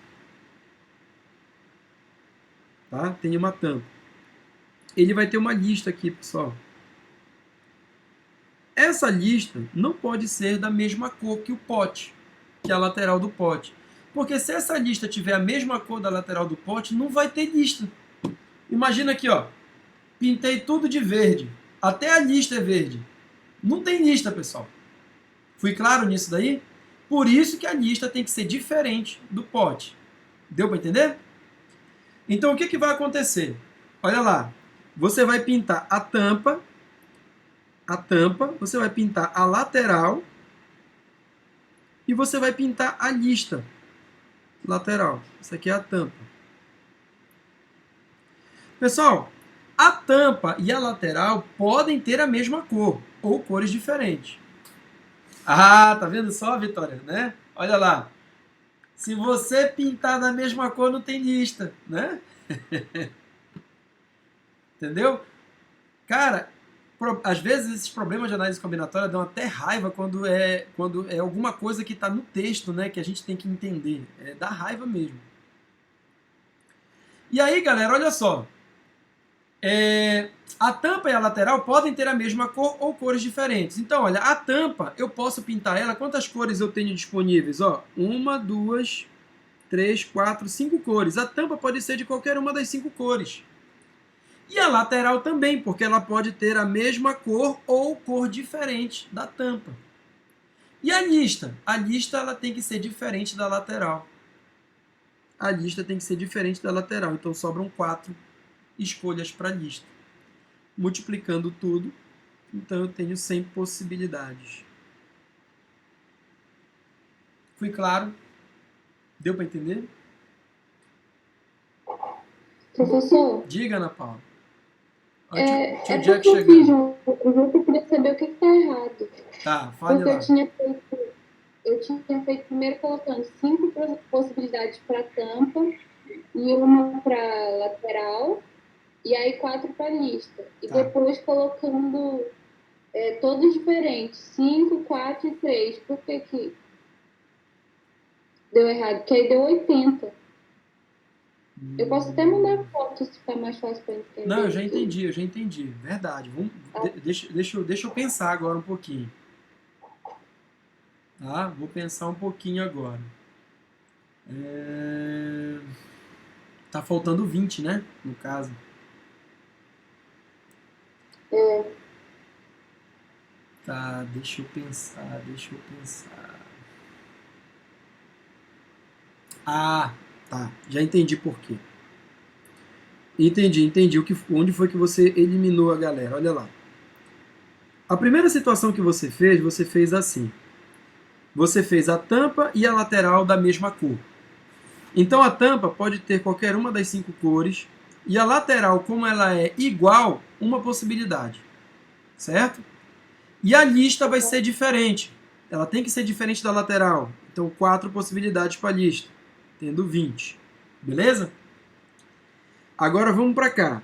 Tá? Tenho uma tampa. Ele vai ter uma lista aqui, pessoal. Essa lista não pode ser da mesma cor que o pote, que é a lateral do pote. Porque se essa lista tiver a mesma cor da lateral do pote, não vai ter lista. Imagina aqui, ó. Pintei tudo de verde. Até a lista é verde. Não tem lista, pessoal. Fui claro nisso daí? Por isso que a lista tem que ser diferente do pote. Deu para entender? Então, o que vai acontecer? Olha lá. Você vai pintar a tampa, você vai pintar a lateral e você vai pintar a lista lateral. Isso aqui é a tampa. Pessoal, a tampa e a lateral podem ter a mesma cor ou cores diferentes. Ah, tá vendo só, Vitória, né? Olha lá. Se você pintar da mesma cor, não tem lista, né? Entendeu? Cara, às vezes esses problemas de análise combinatória dão até raiva quando é alguma coisa que está no texto, né, que a gente tem que entender. Dá raiva mesmo. E aí, galera, olha só. A tampa e a lateral podem ter a mesma cor ou cores diferentes. Então, olha, a tampa, eu posso pintar ela. Quantas cores eu tenho disponíveis? Ó, 1, 2, 3, 4, 5 cores. A tampa pode ser de qualquer uma das 5 cores. E a lateral também, porque ela pode ter a mesma cor ou cor diferente da tampa. E a lista? A lista ela tem que ser diferente da lateral. A lista tem que ser diferente da lateral. Então sobram 4 escolhas para a lista. Multiplicando tudo, então eu tenho 100 possibilidades. Fui claro? Deu para entender? Professor? Diga, Ana Paula. É porque eu fiz um grupo e queria saber o que está errado. Tá, fale porque lá. Eu tinha feito primeiro colocando 5 possibilidades para tampa e uma para lateral e aí 4 para lista. E depois colocando todos diferentes, 5, 4 e 3. Por que deu errado? Porque aí deu 80. Eu posso até mandar foto se ficar mais fácil para entender. Não, eu já entendi. Verdade. Deixa eu pensar agora um pouquinho. Tá? Vou pensar um pouquinho agora. Tá faltando 20, né? No caso. Tá, deixa eu pensar. Ah, tá. Já entendi por quê. Entendi. Onde foi que você eliminou a galera? Olha lá. A primeira situação que você fez assim. Você fez a tampa e a lateral da mesma cor. Então a tampa pode ter qualquer uma das 5 cores e a lateral, como ela é igual, uma possibilidade. Certo? E a lista vai ser diferente. Ela tem que ser diferente da lateral. Então 4 possibilidades para a lista, tendo 20. Beleza? Agora vamos para cá.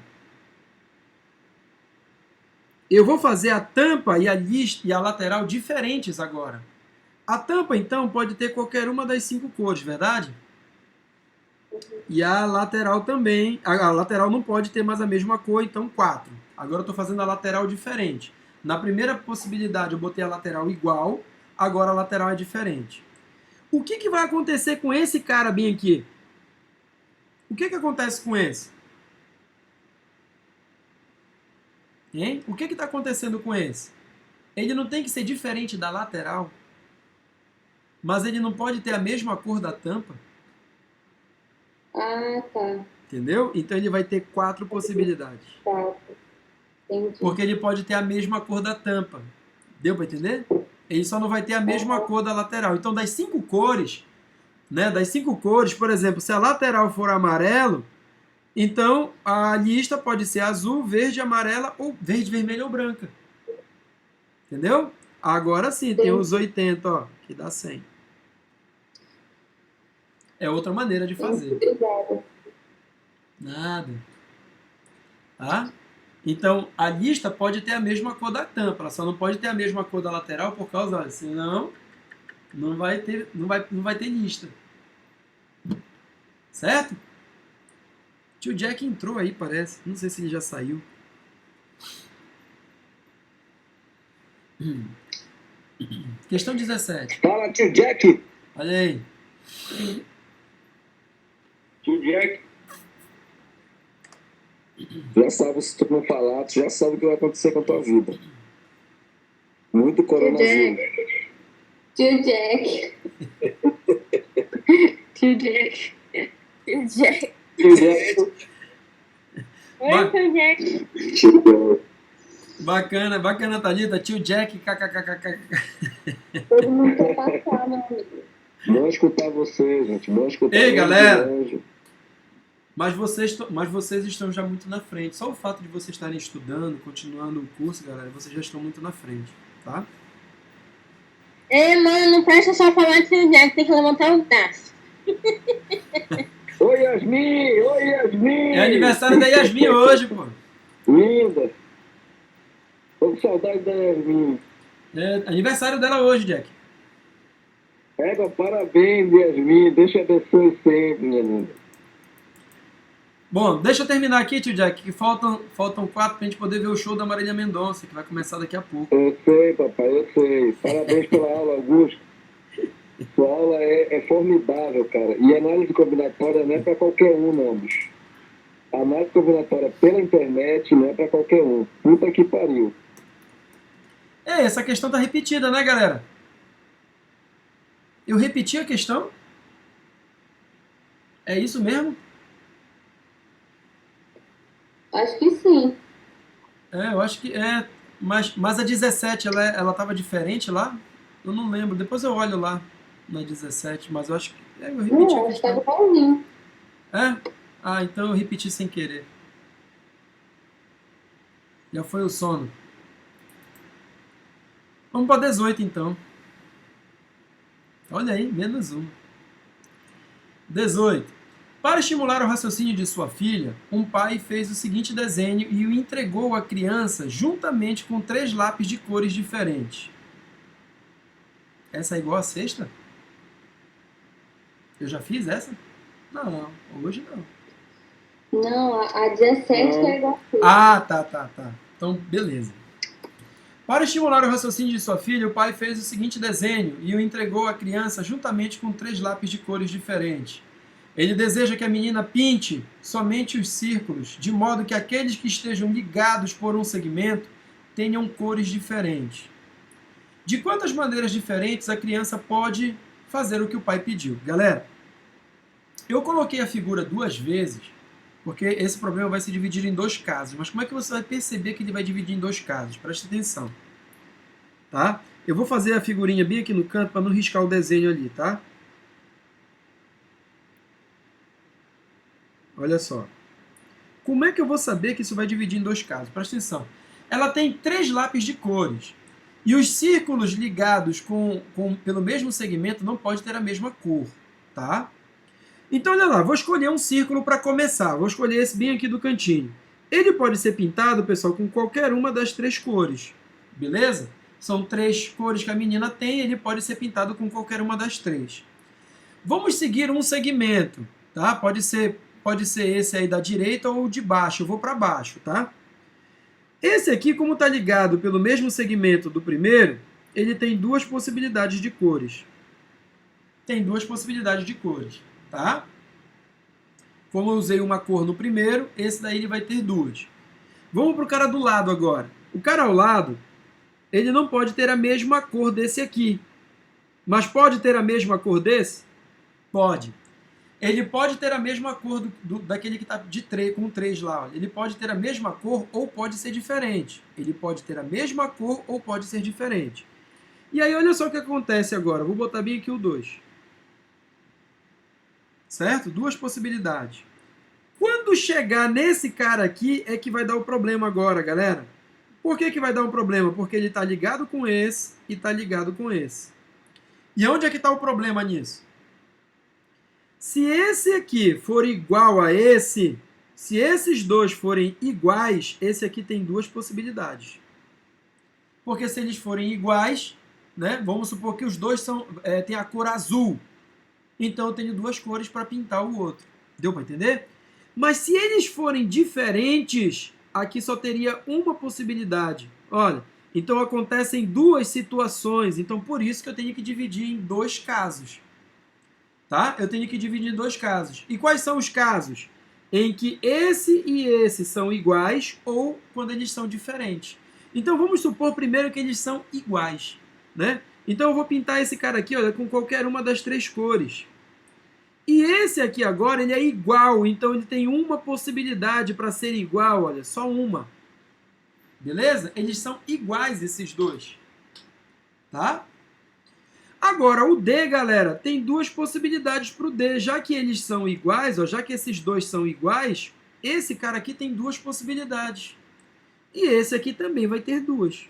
Eu vou fazer a tampa e a lista e a lateral diferentes agora. A tampa, então, pode ter qualquer uma das 5 cores, verdade? E a lateral também. A lateral não pode ter mais a mesma cor, então 4. Agora eu estou fazendo a lateral diferente. Na primeira possibilidade eu botei a lateral igual, agora a lateral é diferente. O que vai acontecer com esse cara bem aqui? O que acontece com esse? Hein? O que está acontecendo com esse? Ele não tem que ser diferente da lateral, mas ele não pode ter a mesma cor da tampa. Ah, tá. Entendeu? Então ele vai ter 4 possibilidades. Tá. Entendi. Porque ele pode ter a mesma cor da tampa. Deu para entender? Ele só não vai ter a mesma cor da lateral. Então, das 5 cores, né? Das 5 cores, por exemplo, se a lateral for amarelo, então a lista pode ser azul, verde, amarela, ou verde, vermelha ou branca. Entendeu? Agora sim, tem os 80, ó, que dá 100. É outra maneira de fazer. Obrigada. Nada. Tá? Então, a lista pode ter a mesma cor da tampa, ela só não pode ter a mesma cor da lateral por causa, senão não vai ter lista. Certo? Tio Jack entrou aí, parece. Não sei se ele já saiu. Questão 17. Fala, tio Jack. Olha aí. Tio Jack. Já sabe, se tu não falar, tu já sabe o que vai acontecer com a tua vida. Muito coronavírus. Tio Jack. Tio Jack. Tio Jack. Tio Jack. Oi, tio Jack. Tio Jack. Bacana, Thalita. Tio Jack, kkkk. Todo mundo quer passar, meu amigo. Bom escutar você, gente. Bom escutar Ei, você, galera. anjo. Mas vocês estão já muito na frente. Só o fato de vocês estarem estudando, continuando o curso, galera, vocês já estão muito na frente, tá? Ei, mano, não presta só falar de tio Jack, tem que levantar o braço. Oi, Yasmin! Oi, Yasmin! É aniversário da Yasmin hoje, pô. Linda! Tô com saudade da Yasmin. É aniversário dela hoje, Jack. Égua, parabéns, Yasmin. Deus te abençoe sempre, minha linda. Bom, deixa eu terminar aqui, tio Jack, que faltam 4 pra gente poder ver o show da Marília Mendonça, que vai começar daqui a pouco. Eu sei, papai, eu sei. Parabéns pela aula, Augusto. Sua aula é formidável, cara. E análise combinatória não é para qualquer um, não, bicho. Análise combinatória pela internet não é para qualquer um. Puta que pariu. Essa questão tá repetida, né, galera? Eu repeti a questão? É isso mesmo? Acho que sim. Eu acho que é. Mas a 17, ela tava diferente lá? Eu não lembro. Depois eu olho lá na 17, mas eu acho que. Eu repeti a Não, questão. estava igualzinho. É? Ah, então eu repeti sem querer. Já foi o sono. Vamos para 18 então. Olha aí, menos 1. 18. Para estimular o raciocínio de sua filha, um pai fez o seguinte desenho e o entregou à criança juntamente com 3 lápis de cores diferentes. Essa é igual a sexta? Eu já fiz essa? Não, hoje não. Não, a 17 é igual a sexta. Ah, tá. Então, beleza. Para estimular o raciocínio de sua filha, o pai fez o seguinte desenho e o entregou à criança juntamente com 3 lápis de cores diferentes. Ele deseja que a menina pinte somente os círculos, de modo que aqueles que estejam ligados por um segmento tenham cores diferentes. De quantas maneiras diferentes a criança pode fazer o que o pai pediu? Galera, eu coloquei a figura 2 vezes, porque esse problema vai se dividir em 2 casos. Mas como é que você vai perceber que ele vai dividir em 2 casos? Preste atenção. Tá? Eu vou fazer a figurinha bem aqui no canto para não riscar o desenho ali, tá? Olha só. Como é que eu vou saber que isso vai dividir em 2 casos? Presta atenção. Ela tem 3 lápis de cores. E os círculos ligados pelo mesmo segmento não podem ter a mesma cor. Tá? Então, olha lá. Vou escolher um círculo para começar. Vou escolher esse bem aqui do cantinho. Ele pode ser pintado, pessoal, com qualquer uma das 3 cores. Beleza? São 3 cores que a menina tem. Ele pode ser pintado com qualquer uma das 3. Vamos seguir um segmento. Tá? Pode ser esse aí da direita ou de baixo. Eu vou para baixo, tá? Esse aqui, como está ligado pelo mesmo segmento do primeiro, ele tem 2 possibilidades de cores. Tá? Como eu usei uma cor no primeiro, esse daí ele vai ter 2. Vamos para o cara do lado agora. O cara ao lado, ele não pode ter a mesma cor desse aqui. Mas pode ter a mesma cor desse? Pode. Ele pode ter a mesma cor daquele que está com 3 lá. Olha. Ele pode ter a mesma cor ou pode ser diferente. Ele pode ter a mesma cor ou pode ser diferente. E aí, olha só o que acontece agora. Vou botar bem aqui o 2. Certo? Duas possibilidades. Quando chegar nesse cara aqui, é que vai dar o problema agora, galera. Por que vai dar um problema? Porque ele está ligado com esse e está ligado com esse. E onde é que está o problema nisso? Se esse aqui for igual a esse, se esses dois forem iguais, esse aqui tem duas possibilidades. Porque se eles forem iguais, né, vamos supor que os dois têm a cor azul. Então eu tenho duas cores para pintar o outro. Deu para entender? Mas se eles forem diferentes, aqui só teria uma possibilidade. Olha, então acontecem duas situações. Então por isso que eu tenho que dividir em 2 casos. Tá? Eu tenho que dividir em 2 casos. E quais são os casos? Em que esse e esse são iguais ou quando eles são diferentes. Então vamos supor primeiro que eles são iguais. Né? Então eu vou pintar esse cara aqui, olha, com qualquer uma das 3 cores. E esse aqui agora, ele é igual, então ele tem uma possibilidade para ser igual, olha, só uma. Beleza? Eles são iguais, esses dois. Tá? Agora, o D, galera, tem 2 possibilidades para o D. Já que eles são iguais, ó, já que esses dois são iguais, esse cara aqui tem 2 possibilidades. E esse aqui também vai ter 2.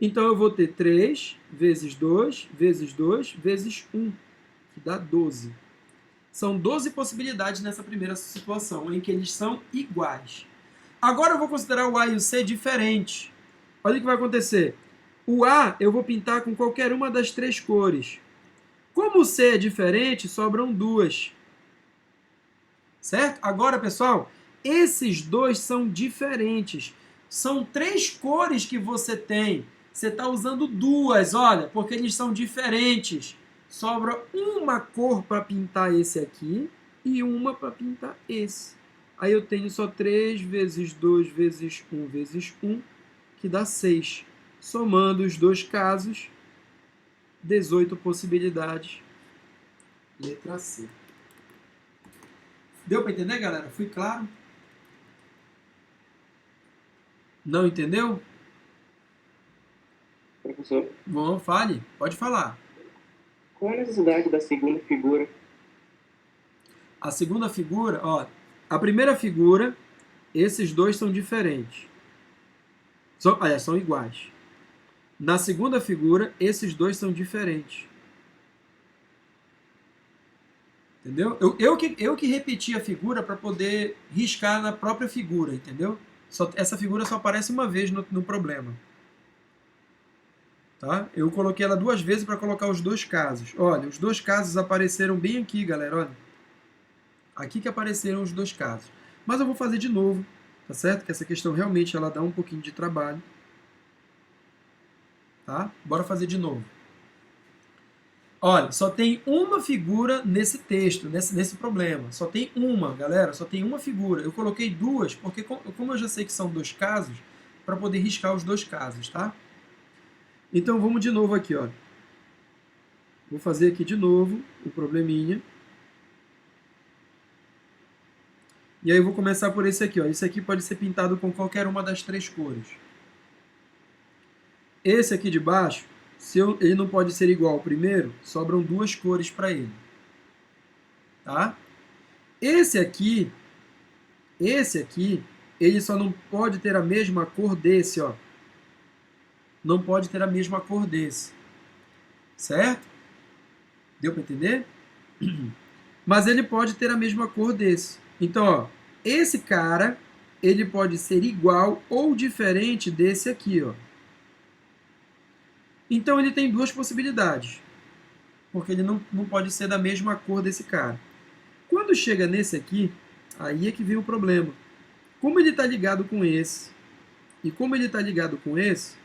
Então, eu vou ter 3 vezes 2, vezes 2, vezes 1, que dá 12. São 12 possibilidades nessa primeira situação, em que eles são iguais. Agora, eu vou considerar o A e o C diferentes. Olha o que vai acontecer. O A, eu vou pintar com qualquer uma das 3 cores. Como o C é diferente, sobram 2. Certo? Agora, pessoal, esses dois são diferentes. São 3 cores que você tem. Você está usando 2, olha, porque eles são diferentes. Sobra uma cor para pintar esse aqui e uma para pintar esse. Aí eu tenho só 3 vezes 2 vezes 1 vezes 1, que dá 6. Somando os 2 casos, 18 possibilidades. Letra C. Deu para entender, galera? Fui claro? Não entendeu? Professor, Bom, fale. Pode falar. qual a necessidade da segunda figura? A segunda figura, ó, a primeira figura, esses dois são diferentes. São iguais. Na segunda figura, esses dois são diferentes. Entendeu? Eu que repeti a figura para poder riscar na própria figura, entendeu? Essa figura só aparece uma vez no problema. Tá? Eu coloquei ela 2 vezes para colocar os 2 casos. Olha, os 2 casos apareceram bem aqui, galera. Olha. Aqui que apareceram os 2 casos. Mas eu vou fazer de novo, tá certo? Que essa questão realmente ela dá um pouquinho de trabalho. Tá? Bora fazer de novo. Olha, só tem uma figura nesse texto, nesse problema. Só tem uma, galera. Só tem uma figura. Eu coloquei 2, porque como eu já sei que são 2 casos, para poder riscar os 2 casos, tá? Então, vamos de novo aqui, ó. Vou fazer aqui de novo o probleminha. E aí eu vou começar por esse aqui, ó. Esse aqui pode ser pintado com qualquer uma das 3 cores. Esse aqui de baixo, ele não pode ser igual ao primeiro, sobram 2 cores para ele. Tá? Esse aqui, ele só não pode ter a mesma cor desse, ó. Não pode ter a mesma cor desse. Certo? Deu para entender? Mas ele pode ter a mesma cor desse. Então, ó, esse cara, ele pode ser igual ou diferente desse aqui, ó. Então, ele tem 2 possibilidades. Porque ele não pode ser da mesma cor desse cara. Quando chega nesse aqui, aí é que vem o problema. Como ele está ligado com esse, e como ele está ligado com esse,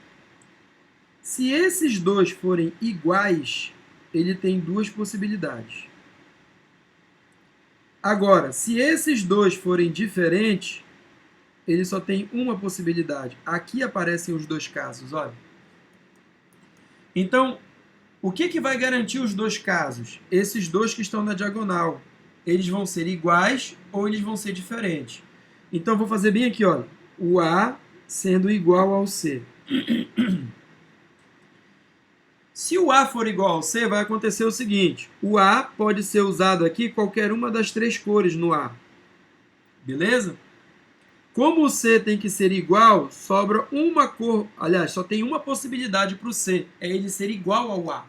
se esses dois forem iguais, ele tem 2 possibilidades. Agora, se esses dois forem diferentes, ele só tem uma possibilidade. Aqui aparecem os dois casos, olha. Então, o que vai garantir os dois casos? Esses dois que estão na diagonal. Eles vão ser iguais ou eles vão ser diferentes. Então, vou fazer bem aqui, olha. O A sendo igual ao C. Se o A for igual ao C, vai acontecer o seguinte. O A pode ser usado aqui qualquer uma das três cores no A. Beleza? Como o C tem que ser igual, sobra uma cor. Aliás, só tem uma possibilidade para o C. É ele ser igual ao A.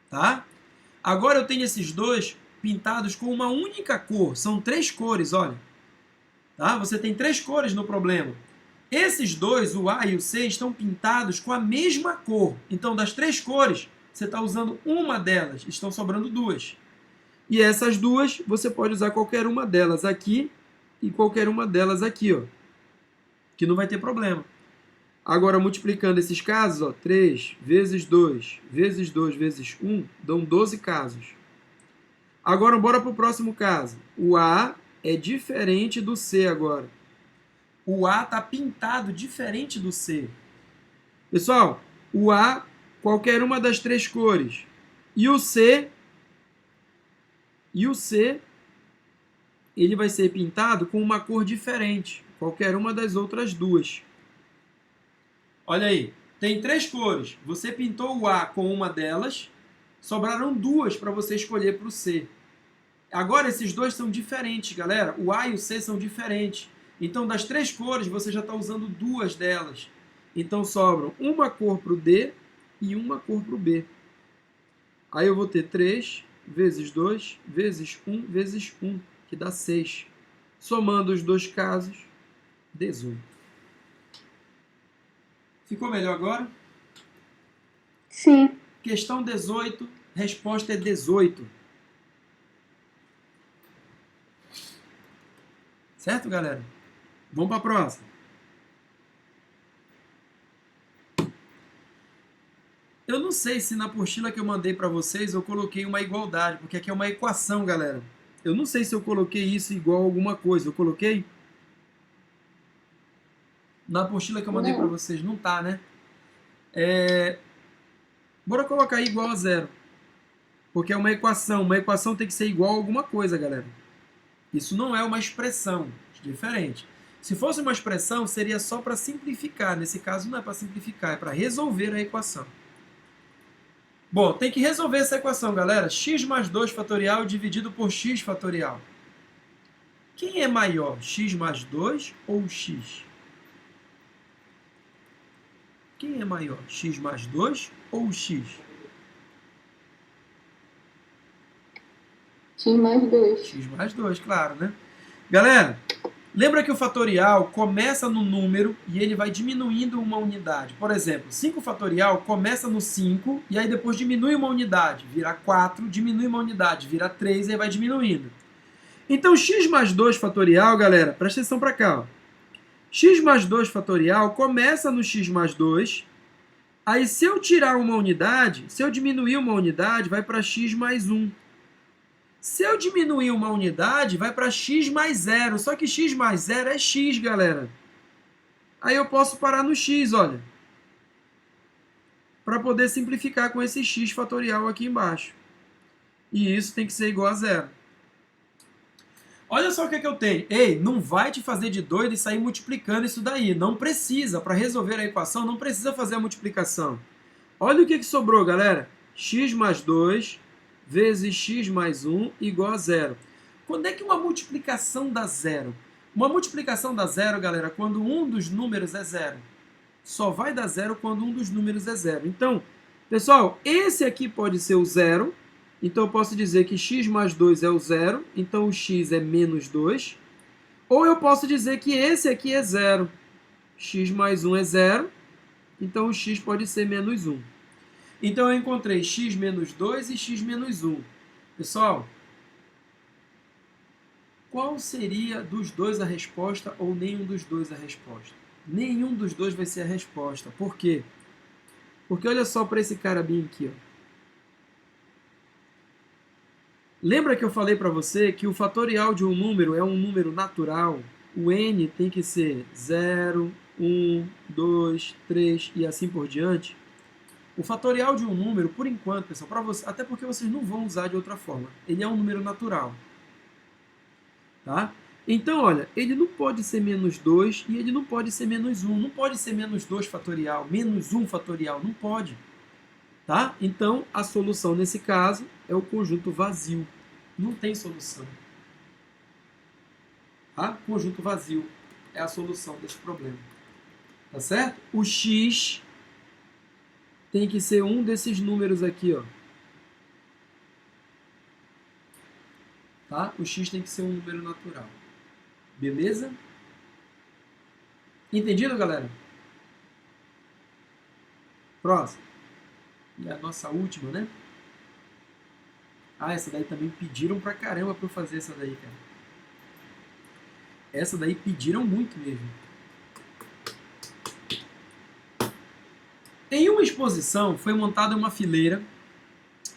Tá? Agora eu tenho esses dois pintados com uma única cor. São três cores, olha. Tá? Você tem três cores no problema. Esses dois, o A e o C, estão pintados com a mesma cor. Então, das três cores, você está usando uma delas. Estão sobrando duas. E essas duas, você pode usar qualquer uma delas aqui e qualquer uma delas aqui, ó. Que não vai ter problema. Agora, multiplicando esses casos, ó, 3 vezes 2 vezes 2 vezes 1, dão 12 casos. Agora, bora para o próximo caso. O A é diferente do C agora. O A está pintado diferente do C. Pessoal, o A, qualquer uma das três cores. E o C, ele vai ser pintado com uma cor diferente. Qualquer uma das outras duas. Olha aí, tem três cores. Você pintou o A com uma delas, sobraram duas para você escolher para o C. Agora, esses dois são diferentes, galera. O A e o C são diferentes. Então, das três cores, você já está usando duas delas. Então, sobram uma cor para o D e uma cor para o B. Aí eu vou ter 3 vezes 2 vezes 1 vezes 1, que dá 6. Somando os dois casos, 18. Ficou melhor agora? Sim. Questão 18, resposta é 18. Certo, galera? Vamos para a próxima. Eu não sei se na apostila que eu mandei para vocês eu coloquei uma igualdade, porque aqui é uma equação, galera. Eu não sei se eu coloquei isso igual a alguma coisa. Eu coloquei? Na apostila que eu mandei para vocês não tá, né? Bora colocar aí igual a zero. Porque é uma equação. Uma equação tem que ser igual a alguma coisa, galera. Isso não é uma expressão. Diferente. Se fosse uma expressão, seria só para simplificar. Nesse caso, não é para simplificar, é para resolver a equação. Bom, tem que resolver essa equação, galera. X mais 2 fatorial dividido por x fatorial. Quem é maior, x mais 2 ou x? Quem é maior, x mais 2 ou x? X mais 2. X mais 2, claro, né? Galera, lembra que o fatorial começa no número e ele vai diminuindo uma unidade. Por exemplo, 5 fatorial começa no 5 e aí depois diminui uma unidade. Vira 4, diminui uma unidade. Vira 3 e aí vai diminuindo. Então, x mais 2 fatorial, galera, presta atenção para cá. Ó. X mais 2 fatorial começa no x mais 2. Aí, se eu tirar uma unidade, se eu diminuir uma unidade, vai para x mais 1. Se eu diminuir uma unidade, vai para x mais 0. Só que x mais 0 é x, galera. Aí eu posso parar no x, olha. Para poder simplificar com esse x fatorial aqui embaixo. E isso tem que ser igual a 0. Olha só o que eu tenho. Ei, não vai te fazer de doido e sair multiplicando isso daí. Não precisa. Para resolver a equação, não precisa fazer a multiplicação. Olha o que sobrou, galera. X mais 2... vezes x mais 1 igual a 0. Quando é que uma multiplicação dá 0? Uma multiplicação dá 0, galera, quando um dos números é 0. Só vai dar 0 quando um dos números é 0. Então, pessoal, esse aqui pode ser o 0. Então, eu posso dizer que x mais 2 é o 0. Então, o x é menos 2. Ou eu posso dizer que esse aqui é 0. X mais 1 é 0. Então, o x pode ser menos 1. Então, eu encontrei x menos 2 e x menos 1. Pessoal, qual seria dos dois a resposta ou nenhum dos dois a resposta? Nenhum dos dois vai ser a resposta. Por quê? Porque olha só para esse cara bem aqui. Ó. Lembra que eu falei para você que o fatorial de um número é um número natural? o n tem que ser 0, 1, 2, 3 e assim por diante. O fatorial de um número, por enquanto, pessoal, para você, até porque vocês não vão usar de outra forma, ele é um número natural. Tá? Então, olha, ele não pode ser menos 2 e ele não pode ser menos 1. Não pode ser menos 2 fatorial, menos 1 fatorial, não pode. Tá? Então, a solução nesse caso é o conjunto vazio. Não tem solução. Tá? Conjunto vazio é a solução desse problema. Tá certo? O x tem que ser um desses números aqui, ó. Tá? O x tem que ser um número natural. Beleza? Entendido, galera? Próximo. E a nossa última, né? Ah, essa daí também pediram pra caramba pra eu fazer essa daí, cara. Essa daí pediram muito mesmo. Em uma exposição foi montada uma fileira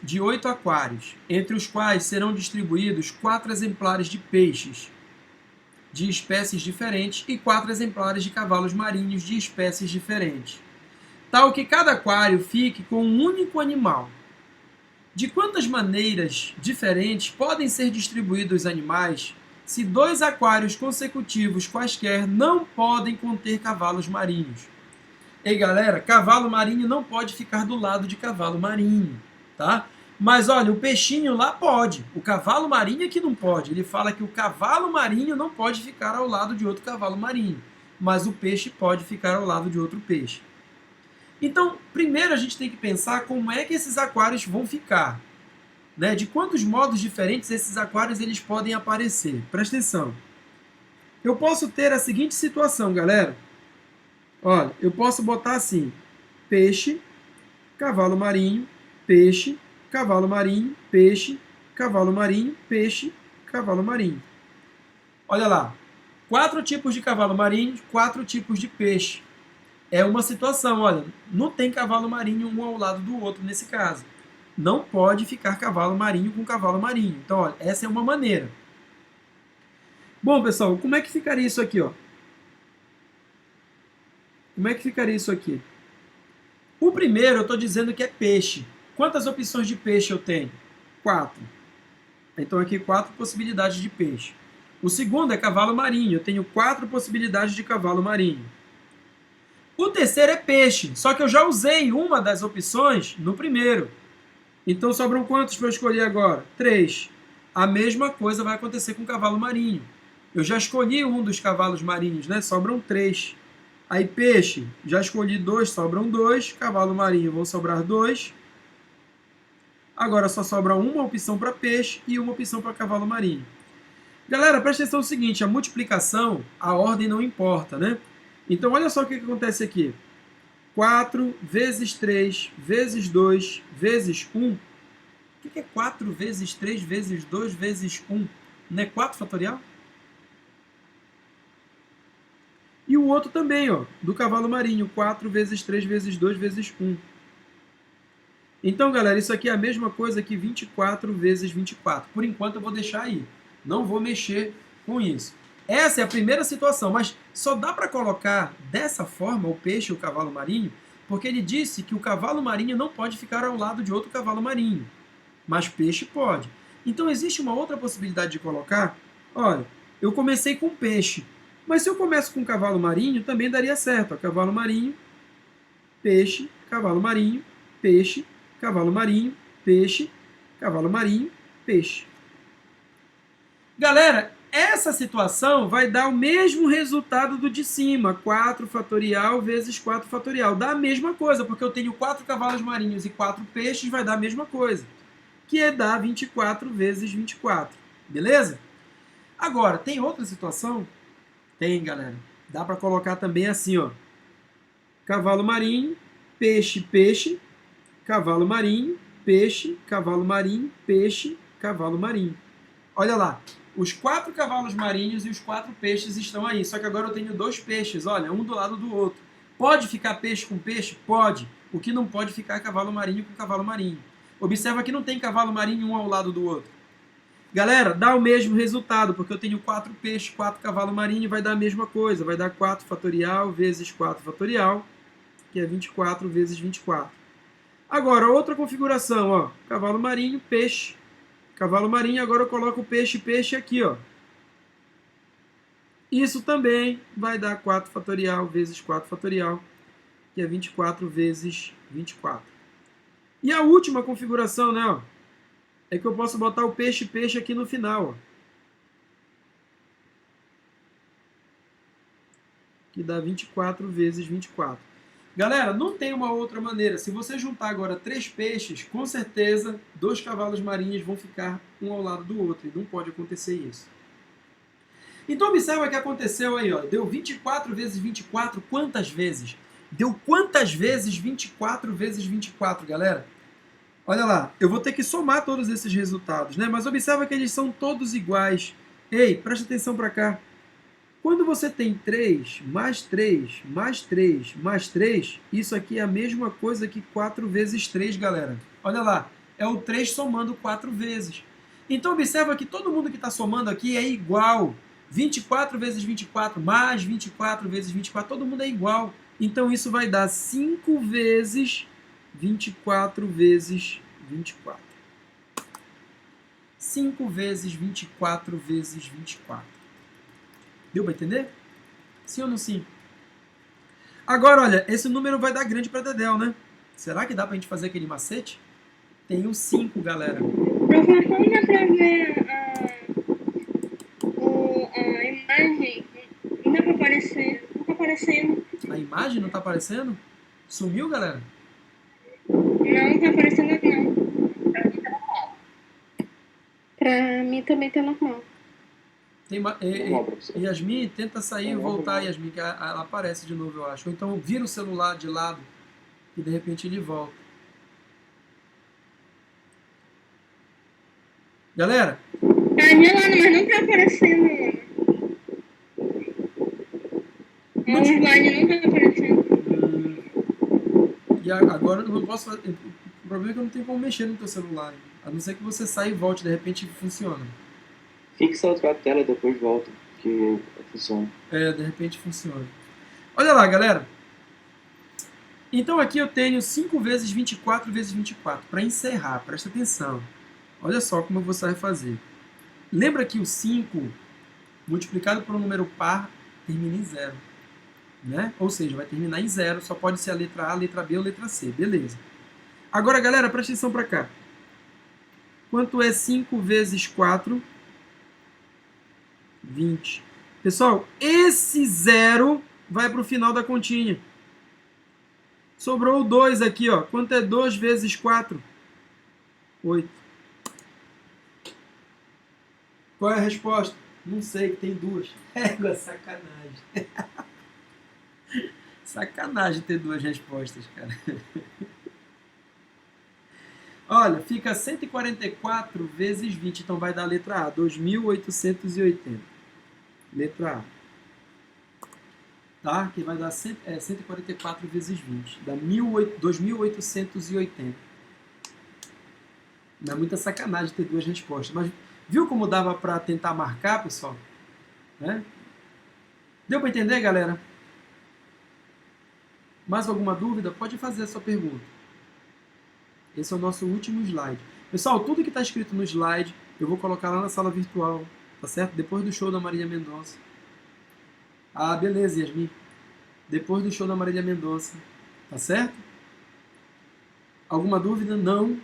de 8 aquários, entre os quais serão distribuídos 4 exemplares de peixes de espécies diferentes e 4 exemplares de cavalos marinhos de espécies diferentes, tal que cada aquário fique com um único animal. De quantas maneiras diferentes podem ser distribuídos os animais se 2 aquários consecutivos quaisquer não podem conter cavalos marinhos? Ei, galera, cavalo marinho não pode ficar do lado de cavalo marinho, tá? Mas, olha, o peixinho lá pode. O cavalo marinho é que não pode. Ele fala que o cavalo marinho não pode ficar ao lado de outro cavalo marinho. Mas o peixe pode ficar ao lado de outro peixe. Então, primeiro a gente tem que pensar como é que esses aquários vão ficar. Né? De quantos modos diferentes esses aquários eles podem aparecer. Presta atenção. Eu posso ter a seguinte situação, galera. Olha, eu posso botar assim, peixe, cavalo marinho, peixe, cavalo marinho, peixe, cavalo marinho, peixe, cavalo marinho. Olha lá, 4 tipos de cavalo marinho, 4 tipos de peixe. É uma situação, olha, não tem cavalo marinho um ao lado do outro nesse caso. Não pode ficar cavalo marinho com cavalo marinho. Então, olha, essa é uma maneira. Bom, pessoal, como é que ficaria isso aqui, ó? Como é que ficaria isso aqui? O primeiro eu estou dizendo que é peixe. Quantas opções de peixe eu tenho? 4. Então aqui 4 possibilidades de peixe. O segundo é cavalo marinho. Eu tenho 4 possibilidades de cavalo marinho. O terceiro é peixe. Só que eu já usei uma das opções no primeiro. Então sobram quantos para eu escolher agora? 3. A mesma coisa vai acontecer com o cavalo marinho. Eu já escolhi um dos cavalos marinhos, né? Sobram 3. Aí peixe, já escolhi 2, sobram 2. Cavalo marinho, vão sobrar 2. Agora só sobra uma opção para peixe e uma opção para cavalo marinho. Galera, presta atenção no seguinte, a multiplicação, a ordem não importa, né? Então olha só o que acontece aqui. 4 vezes 3 vezes 2 vezes 1. O que é 4 vezes 3 vezes 2 vezes 1? Não é 4 fatorial? E o outro também, ó, do cavalo marinho, 4 vezes 3 vezes 2 vezes 1. Então, galera, isso aqui é a mesma coisa que 24 vezes 24. Por enquanto eu vou deixar aí. Não vou mexer com isso. Essa é a primeira situação, mas só dá para colocar dessa forma o peixe e o cavalo marinho, porque ele disse que o cavalo marinho não pode ficar ao lado de outro cavalo marinho, mas peixe pode. Então existe uma outra possibilidade de colocar. Olha, eu comecei com peixe. Mas se eu começo com cavalo marinho, também daria certo. Ó, cavalo marinho, peixe, cavalo marinho, peixe, cavalo marinho, peixe, cavalo marinho, peixe. Galera, essa situação vai dar o mesmo resultado do de cima. 4 fatorial vezes 4 fatorial. Dá a mesma coisa, porque eu tenho 4 cavalos marinhos e 4 peixes, vai dar a mesma coisa. Que é dar 24 vezes 24. Beleza? Agora, tem outra situação? Tem, galera. Dá para colocar também assim, ó. Cavalo marinho, peixe, peixe, cavalo marinho, peixe, cavalo marinho, peixe, cavalo marinho. Olha lá. Os 4 cavalos marinhos e os 4 peixes estão aí. Só que agora eu tenho 2 peixes, olha, um do lado do outro. Pode ficar peixe com peixe? Pode. O que não pode ficar é cavalo marinho com cavalo marinho. Observa que não tem cavalo marinho um ao lado do outro. Galera, dá o mesmo resultado, porque eu tenho 4 peixes, 4 cavalos marinhos, vai dar a mesma coisa. Vai dar 4 fatorial vezes 4 fatorial, que é 24 vezes 24. Agora, outra configuração, ó. Cavalo marinho, peixe. Cavalo marinho, agora eu coloco o peixe, peixe aqui, ó. Isso também vai dar 4 fatorial vezes 4 fatorial, que é 24 vezes 24. E a última configuração, né, ó, é que eu posso botar o peixe, peixe aqui no final, ó. Que dá 24 vezes 24. Galera, não tem uma outra maneira. Se você juntar agora 3 peixes, com certeza 2 cavalos marinhos vão ficar um ao lado do outro. E não pode acontecer isso. Então observa o que aconteceu aí, ó. Deu 24 vezes 24, quantas vezes? Deu quantas vezes 24 vezes 24, galera? Olha lá, eu vou ter que somar todos esses resultados, né? Mas observa que eles são todos iguais. Ei, presta atenção para cá. Quando você tem 3, mais 3, mais 3, mais 3, isso aqui é a mesma coisa que 4 vezes 3, galera. Olha lá, é o 3 somando 4 vezes. Então observa que todo mundo que está somando aqui é igual. 24 vezes 24, mais 24 vezes 24, todo mundo é igual. Então isso vai dar 5 vezes 24 vezes 24. 5 vezes 24 vezes 24. Deu para entender? Sim ou não sim? Agora, olha, esse número vai dar grande para Dedéu, né? Será que dá para a gente fazer aquele macete? Tem o 5, galera. Professor, como dá pra ver a imagem? Não dá pra aparecer. Não tá aparecendo. A imagem não está aparecendo? Sumiu, galera? Não tá aparecendo, não. Pra mim também tá normal. Tem Normal, professor. Yasmin, tenta sair e voltar, Yasmin, que ela aparece de novo, eu acho. Ou então vira o celular de lado e de repente ele volta. Galera, Tá gelando, mas não tá aparecendo, mano. A slide não tá aparecendo. e agora eu não posso fazer. O problema é que eu não tenho como mexer no teu celular. A não ser que você saia e volte, de repente funciona. Fixa outra tela e depois volta, que funciona. De repente funciona. Olha lá, galera. Então aqui eu tenho 5 vezes 24 vezes 24. Para encerrar, presta atenção. Olha só como você vai fazer. Lembra que o 5 multiplicado por um número par termina em 0. Né? Ou seja, vai terminar em 0. Só pode ser a letra A, a letra B ou a letra C. Beleza. Agora, galera, presta atenção para cá. Quanto é 5 vezes 4? 20. Pessoal, esse 0 vai para o final da continha. Sobrou o 2 aqui, ó. Quanto é 2 vezes 4? 8. Qual é a resposta? Não sei, tem 2. Sacanagem. Sacanagem ter 2 respostas, cara. Olha, fica 144 vezes 20, então vai dar a letra A, 2.880. Letra A. Tá? Que vai dar 144 vezes 20. Dá 2.880. Não é muita sacanagem ter 2 respostas. Mas viu como dava para tentar marcar, pessoal? Né? Deu para entender, galera? Mais alguma dúvida? Pode fazer a sua pergunta. Esse é o nosso último slide. Pessoal, tudo que está escrito no slide, eu vou colocar lá na sala virtual, tá certo? Depois do show da Marília Mendonça. Ah, beleza, Yasmin. Depois do show da Marília Mendonça, tá certo? Alguma dúvida? Não.